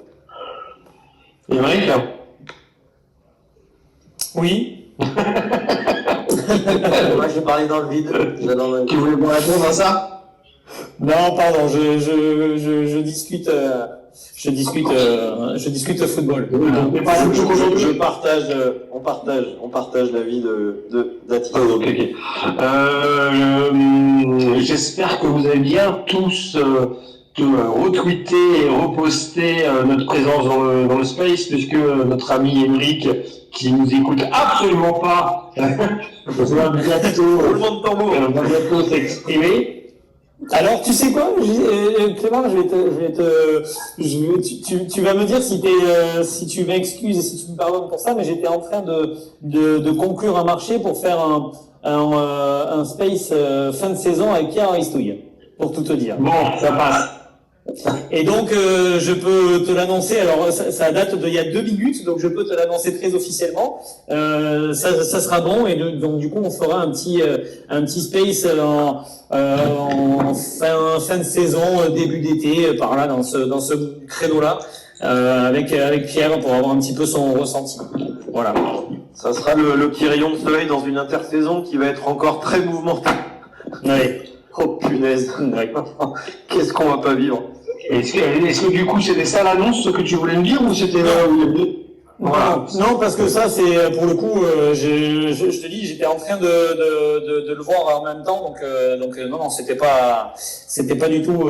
S1: Émeric?
S4: Oui.
S2: Moi, je vais parler dans le vide.
S1: Tu voulais pas répondre à ça?
S4: Non, pardon, je discute. Je discute football. Voilà.
S3: On partage l'avis d'Attila.
S1: Oh, ok. J'espère que vous avez bien tous retweeté et reposté notre présence dans le space, puisque notre ami Émeric, qui nous écoute absolument pas, va bientôt s'exprimer.
S4: Alors, tu sais quoi, Clément, tu vas me dire si tu m'excuses et si tu me pardonnes pour ça, mais j'étais en train de conclure un marché pour faire un space fin de saison avec Pierre Aristouille, pour tout te dire.
S1: Bon, ça passe.
S4: Et donc, je peux te l'annoncer. Alors, ça date d'il y a 2 minutes, donc je peux te l'annoncer très officiellement. Ça sera bon, et donc du coup, on fera un petit space en fin de saison, début d'été, par là, dans ce créneau-là, avec Pierre pour avoir un petit peu son ressenti. Voilà.
S3: Ça sera le petit rayon de soleil dans une intersaison qui va être encore très mouvementée.
S4: Ouais.
S3: Oh punaise.
S4: Ouais.
S3: Qu'est-ce qu'on va pas vivre?
S1: Est-ce que du coup c'était ça l'annonce que tu voulais me dire, ou c'était
S4: Voilà. Non, parce que ça, c'est pour le coup, je te dis, j'étais en train de le voir en même temps, donc non, c'était pas du tout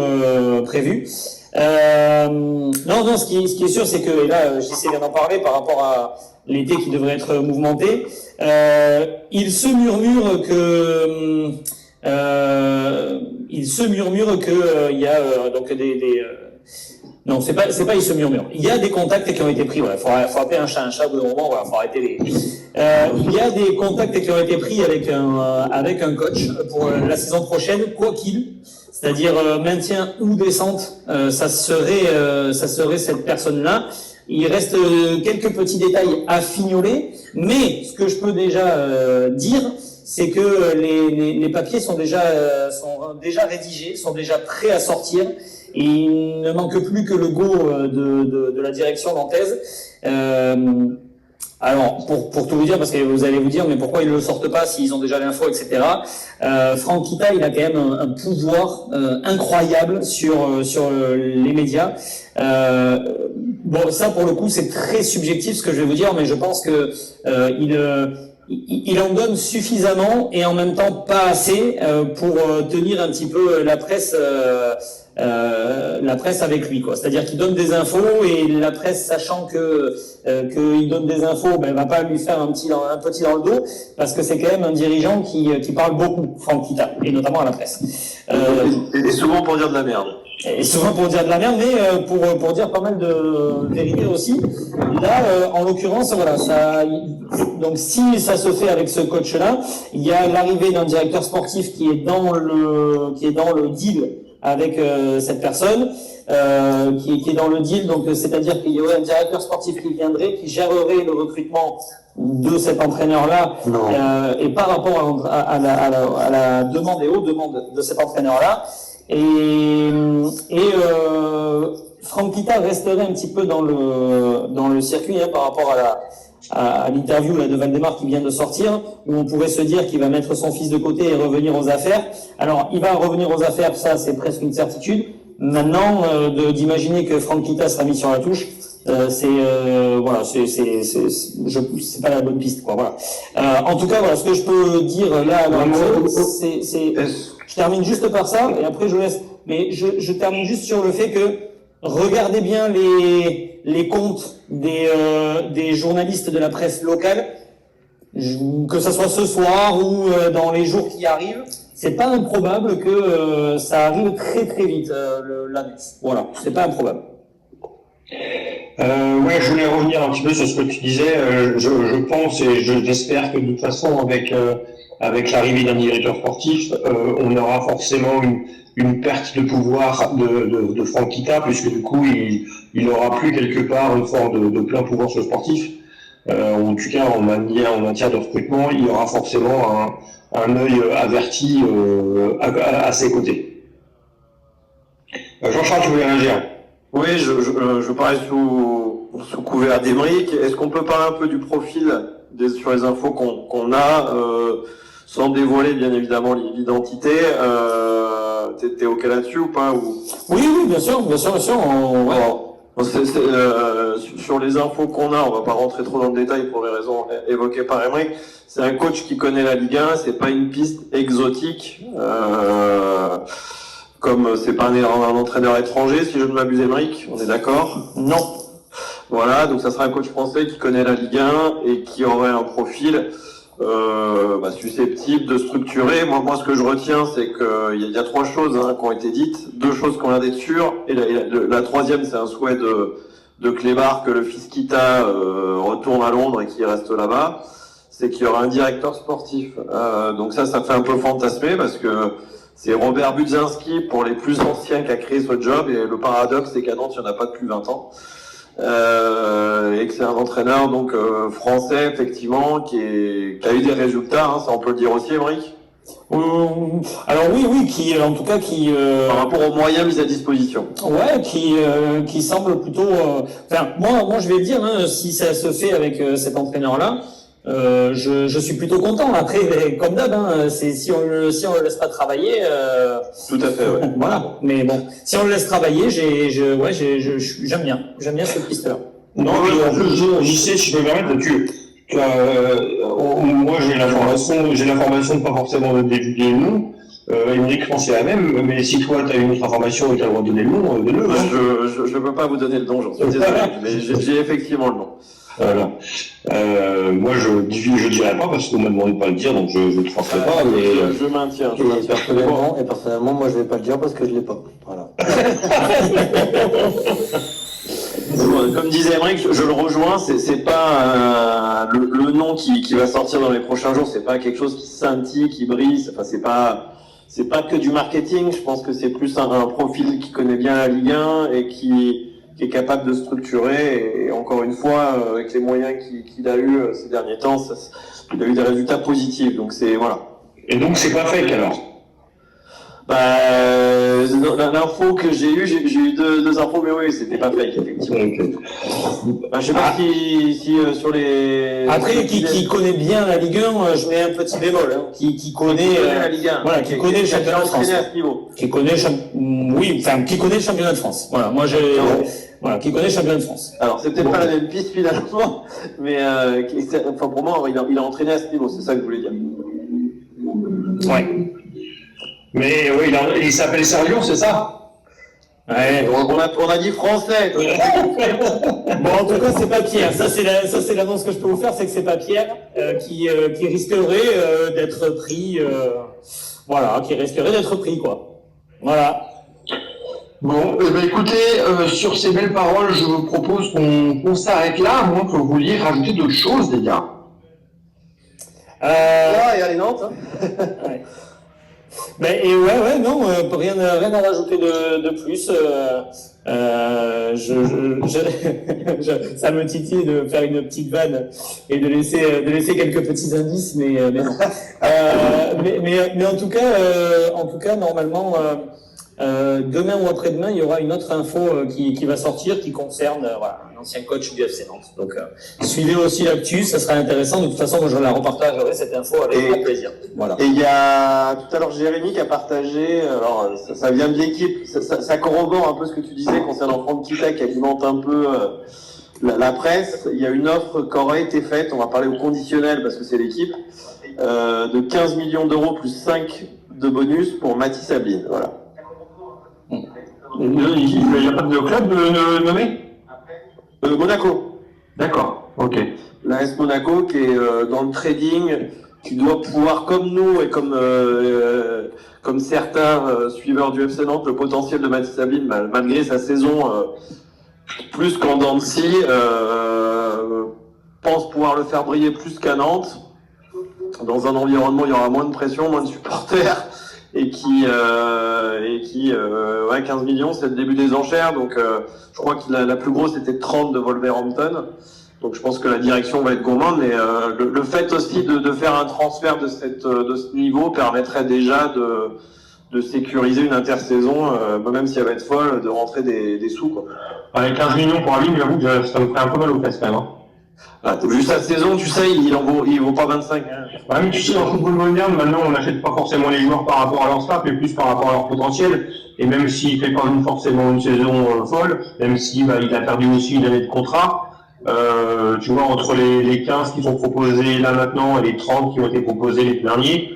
S4: prévu. Non, ce qui est sûr, c'est que, et là, j'essaie d'en parler par rapport à l'été qui devrait être mouvementé. Il se murmure que il y a donc non, c'est pas il se murmure. Il y a des contacts qui ont été pris. Voilà, faut appeler un chat au bout d'un moment. Voilà, faut arrêter les. Il y a des contacts qui ont été pris avec un coach pour la saison prochaine, quoi qu'il. C'est-à-dire maintien ou descente, ça serait cette personne-là. Il reste quelques petits détails à fignoler, mais ce que je peux déjà dire, c'est que les papiers sont déjà rédigés, sont déjà prêts à sortir. Et il ne manque plus que le go de la direction nantaise. Alors, pour tout vous dire, parce que vous allez vous dire, mais pourquoi ils ne le sortent pas s'ils ont déjà l'info, etc. Franck Kita, il a quand même un pouvoir incroyable sur les médias. Bon, ça, pour le coup, c'est très subjectif ce que je vais vous dire, mais je pense que il en donne suffisamment et en même temps pas assez pour tenir un petit peu la presse avec lui, quoi. C'est-à-dire qu'il donne des infos et la presse, sachant qu'il donne des infos, ben va pas lui faire un petit dans le dos, parce que c'est quand même un dirigeant qui parle beaucoup, Franck Kita, et notamment à la presse.
S3: Et souvent pour dire de la merde.
S4: Et souvent pour dire de la merde, mais pour dire pas mal de vérité aussi. Là, en l'occurrence, voilà, donc si ça se fait avec ce coach-là, il y a l'arrivée d'un directeur sportif qui est dans le deal avec cette personne, qui est dans le deal. Donc, c'est-à-dire qu'il y aurait un directeur sportif qui viendrait, qui gérerait le recrutement de cet entraîneur-là, et par rapport à la demande et aux demandes de cet entraîneur-là. Et Franck Kita resterait un petit peu dans le circuit, hein, par rapport à l'interview là, de Valdemar qui vient de sortir, où on pourrait se dire qu'il va mettre son fils de côté et revenir aux affaires. Alors, il va revenir aux affaires, ça c'est presque une certitude. Maintenant, d'imaginer que Franck Kita sera mis sur la touche, c'est pas la bonne piste, quoi. Voilà. En tout cas, voilà, ce que je peux dire là, je termine juste par ça, et après je laisse. Mais je termine juste sur le fait que regardez bien les les comptes des journalistes de la presse locale, que ça soit ce soir ou dans les jours qui arrivent, c'est pas improbable que ça arrive très très vite l'annexe. Voilà, c'est pas improbable.
S5: Ouais, je voulais revenir un petit peu sur ce que tu disais. Je pense et j'espère que de toute façon, avec l'arrivée d'un directeur sportif, on aura forcément une perte de pouvoir de Franck Kita, puisque du coup, il aura plus quelque part une forme de plein pouvoir sur le sportif. En tout cas, en matière de recrutement, il y aura forcément un œil averti à ses côtés. Jean-Charles, tu voulais réagir?
S3: Oui, je parlais sous couvert d'Emeric. Est-ce qu'on peut parler un peu du profil sur les infos qu'on a, sans dévoiler bien évidemment l'identité? T'es OK là-dessus ou pas
S4: Oui, bien sûr. Ouais.
S3: Sur les infos qu'on a, on va pas rentrer trop dans le détail pour les raisons évoquées par Emeric. C'est un coach qui connaît la Ligue 1, c'est pas une piste exotique. Comme c'est pas un entraîneur étranger, si je ne m'abuse, Emeric, on est d'accord?
S4: Non.
S3: Voilà, donc ça sera un coach français qui connaît la Ligue 1 et qui aurait un profil susceptible de structurer. Moi, ce que je retiens, c'est qu'il y a 3 choses qui ont été dites, 2 choses qu'on a d'être sûres, et la troisième, c'est un souhait de Clébar que le fils Kita retourne à Londres et qu'il reste là-bas. C'est qu'il y aura un directeur sportif. Donc ça fait un peu fantasmer parce que c'est Robert Budzinski pour les plus anciens qui a créé ce job, et le paradoxe c'est qu'à Nantes il n'y en a pas depuis 20 ans, et que c'est un entraîneur donc français effectivement qui a eu des résultats, ça on peut le dire aussi, Emeric.
S4: Alors oui, qui en tout cas qui
S3: par rapport aux moyens mis à disposition.
S4: Ouais, qui semble plutôt. Enfin, moi je vais dire, si ça se fait avec cet entraîneur-là. Je suis plutôt content. Après, comme d'hab, c'est si on le laisse pas travailler.
S3: Tout à fait. Ouais.
S4: Voilà. Mais bon, si on le laisse travailler, j'aime bien cette piste-là.
S5: Non, j'y sais, si je peux me permettre, moi j'ai l'information pas forcément de divulguer le nom. Emeric, je pense que c'est la même, mais si toi tu as une autre information et tu as le droit de donner le nom, donne-le.
S3: Je peux pas vous donner le nom, j'en suis désolé, mais j'ai effectivement le nom.
S5: Voilà. Moi, je dirais pas parce qu'on m'a demandé de pas le dire, donc je ne transfère pas. Mais
S3: je maintiens.
S2: Personnellement, moi, je vais pas le dire parce que je l'ai pas. Voilà.
S3: Comme disait Emeric, je le rejoins. C'est pas le nom qui va sortir dans les prochains jours. C'est pas quelque chose qui scintille, qui brille. Enfin, c'est pas que du marketing. Je pense que c'est plus un profil qui connaît bien la Ligue 1 et qui est capable de structurer, et encore une fois, avec les moyens qu'il a eu ces derniers temps, il a eu des résultats positifs, donc voilà.
S5: Et donc c'est pas fake alors?
S3: L'info que j'ai eu 2 infos, mais oui, c'était pas fake, effectivement. Okay. Je sais pas si sur les...
S4: Après, qui connaît bien la Ligue 1, je mets un petit bémol, qui connaît
S3: la Ligue 1.
S4: Voilà, qui connaît le championnat de France.
S3: À ce niveau.
S4: Qui connaît le championnat de France. Voilà, voilà, qui connaît le championnat de France.
S3: Alors, c'est peut-être pas la même piste finalement, mais pour moi, il a entraîné à ce niveau, c'est ça que je voulais dire.
S5: Ouais. Mais oui, il s'appelle Sergio, c'est ça?
S4: Ouais.
S3: On a dit français.
S4: Bon, en tout cas, c'est pas Pierre. Ça, c'est l'annonce que je peux vous faire, c'est que c'est pas Pierre qui risquerait d'être pris. Voilà, qui risquerait d'être pris, quoi. Voilà.
S5: Bon, écoutez, sur ces belles paroles, je vous propose qu'on s'arrête là, à moins que vous vouliez rajouter d'autres choses, les gars.
S3: Et allez, Nantes.
S4: Ouais. Non, rien à rajouter de plus. Ça me titille de faire une petite vanne et de laisser quelques petits indices, mais non. Mais en tout cas, normalement, demain ou après-demain, il y aura une autre info qui va sortir, qui concerne un ancien coach du FC Nantes. Donc, suivez aussi l'actu, ça sera intéressant. De toute façon, moi, je la repartagerai cette info avec grand plaisir. Voilà.
S3: Et il y a tout à l'heure Jérémy qui a partagé, alors ça vient de l'équipe, ça corrobore un peu ce que tu disais concernant Franck Kita qui alimente un peu la presse. Il y a une offre qui aurait été faite, on va parler au conditionnel parce que c'est l'équipe, de 15 millions d'euros plus 5 de bonus pour Mathis Sabine. Voilà.
S5: Il n'y a pas de club nommé?
S3: Monaco.
S1: D'accord, ok.
S3: L'AS Monaco qui est dans le trading, qui doit pouvoir, comme nous et comme certains suiveurs du FC Nantes, le potentiel de Mathis Ablin, malgré sa saison plus qu'en dents de scie, pense pouvoir le faire briller plus qu'à Nantes. Dans un environnement, il y aura moins de pression, moins de supporters, et qui 15 millions, c'est le début des enchères. Donc, je crois que la plus grosse était 30 de Wolverhampton. Donc, je pense que la direction va être gourmande. Mais le fait aussi de faire un transfert de ce niveau permettrait déjà de sécuriser une intersaison, même si elle va être folle, de rentrer des sous, quoi.
S1: Avec 15 millions pour Ablin, j'avoue que ça me ferait un peu mal aux fesses quand même. Hein.
S3: Ah, t'as vu sa saison, tu sais, il vaut pas 25.
S1: Ouais, mais tu sais, dans le football moderne, maintenant, on n'achète pas forcément les joueurs par rapport à leur staff, mais plus par rapport à leur potentiel. Et même s'il fait pas forcément une saison folle, même s'il il a perdu aussi une année de contrat, tu vois, entre les 15 qui sont proposés là maintenant et les 30 qui ont été proposés l'été dernier,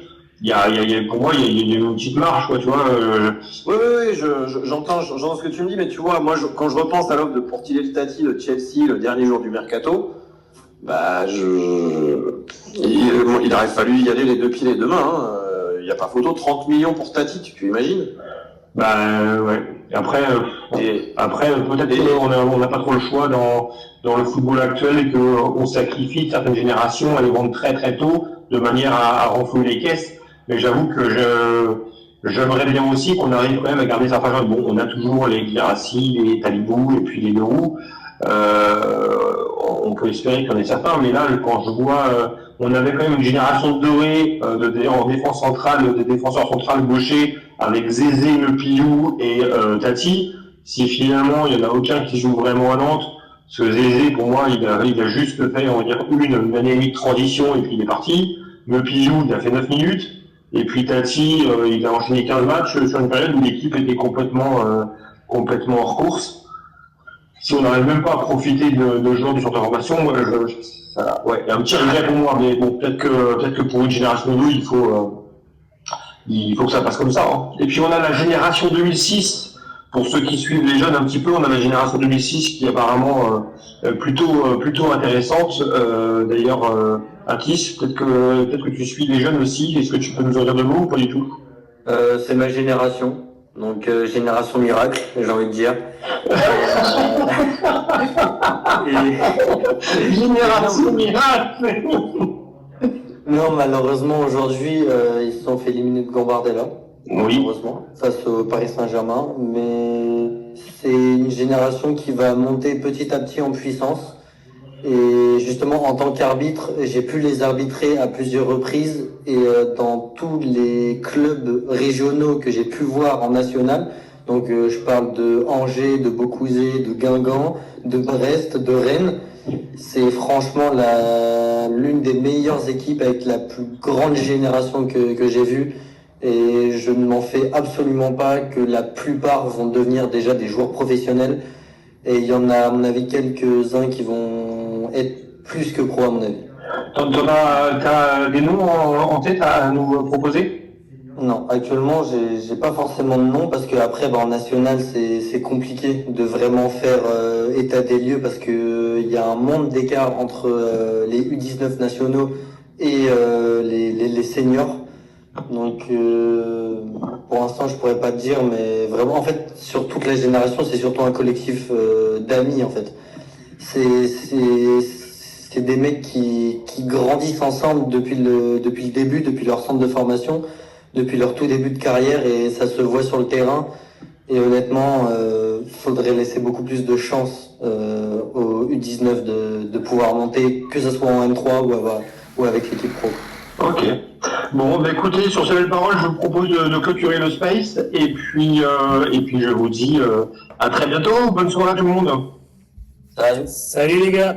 S1: pour moi, il y a une petite marge, quoi, tu vois.
S3: Oui, j'entends ce que tu me dis, mais tu vois, moi, quand je repense à l'offre de Portillo Tati de Chelsea le dernier jour du mercato, il aurait fallu y aller les deux pieds les deux mains. Il n'y a pas photo, 30 millions pour Tati, tu imagines?
S1: Ouais. Et après, peut-être qu'on n'a pas trop le choix dans le football actuel et qu'on sacrifie certaines générations à les vendre très très tôt de manière à renflouer les caisses. Mais j'avoue que j'aimerais bien aussi qu'on arrive quand même à garder certains jeunes. Bon, on a toujours les Guirassy, les Talibou et puis les Leroux. On peut espérer qu'il y en ait certains, mais là, quand je vois, on avait quand même une génération dorée en défense centrale, des défenseurs centrales gauchers avec Zézé, Lepillou et Tati. Si finalement il n'y en a aucun qui joue vraiment à Nantes, parce que Zézé, pour moi, il a juste fait, on va dire, une année et demie de transition et puis il est parti. Lepillou, il a fait 9 minutes. Et puis Tati, il a enchaîné 15 matchs sur une période où l'équipe était complètement hors course. Si on n'arrive même pas à profiter de joueurs du centre de formation, il y a un petit regret pour moi, mais bon, peut-être que pour une génération 2, il faut que ça passe comme ça. Hein. Et puis on a la génération 2006, pour ceux qui suivent les jeunes un petit peu, on a la génération 2006 qui est apparemment plutôt intéressante. D'ailleurs, Atis, peut-être que tu suis les jeunes aussi, est-ce que tu peux nous en dire de mots ou pas du tout?
S2: C'est ma génération. Donc génération miracle, j'ai envie de dire.
S1: Génération miracle.
S2: Non, malheureusement aujourd'hui ils se sont fait éliminer de Gambardella.
S1: Oui.
S2: Malheureusement, face au Paris Saint-Germain. Mais c'est une génération qui va monter petit à petit en puissance. Et justement, en tant qu'arbitre, j'ai pu les arbitrer à plusieurs reprises et dans tous les clubs régionaux que j'ai pu voir en national. Donc je parle de Angers, de Beaucouzé, de Guingamp, de Brest, de Rennes. C'est franchement l'une des meilleures équipes avec la plus grande génération que j'ai vue. Et je ne m'en fais absolument pas que la plupart vont devenir déjà des joueurs professionnels. Et il y en a, à mon avis, quelques-uns qui vont être plus que pro, à mon avis.
S1: T'as des noms en tête à nous proposer?
S2: Non, actuellement, j'ai pas forcément de nom parce que après, en national, c'est compliqué de vraiment faire état des lieux parce que il y a un monde d'écart entre les U19 nationaux et les seniors. Donc, pour l'instant, je pourrais pas te dire, mais vraiment, en fait, sur toute la génération, c'est surtout un collectif d'amis, en fait. C'est des mecs qui grandissent ensemble depuis le début, depuis leur centre de formation, depuis leur tout début de carrière, et ça se voit sur le terrain. Et honnêtement, faudrait laisser beaucoup plus de chance aux U19 de pouvoir monter, que ce soit en M3 ou avec l'équipe pro.
S1: Ok. Bon, écoutez, sur ces belles paroles, je vous propose de clôturer le space et puis je vous dis à très bientôt. Bonne soirée à tout le monde.
S2: Salut.
S4: Salut les gars.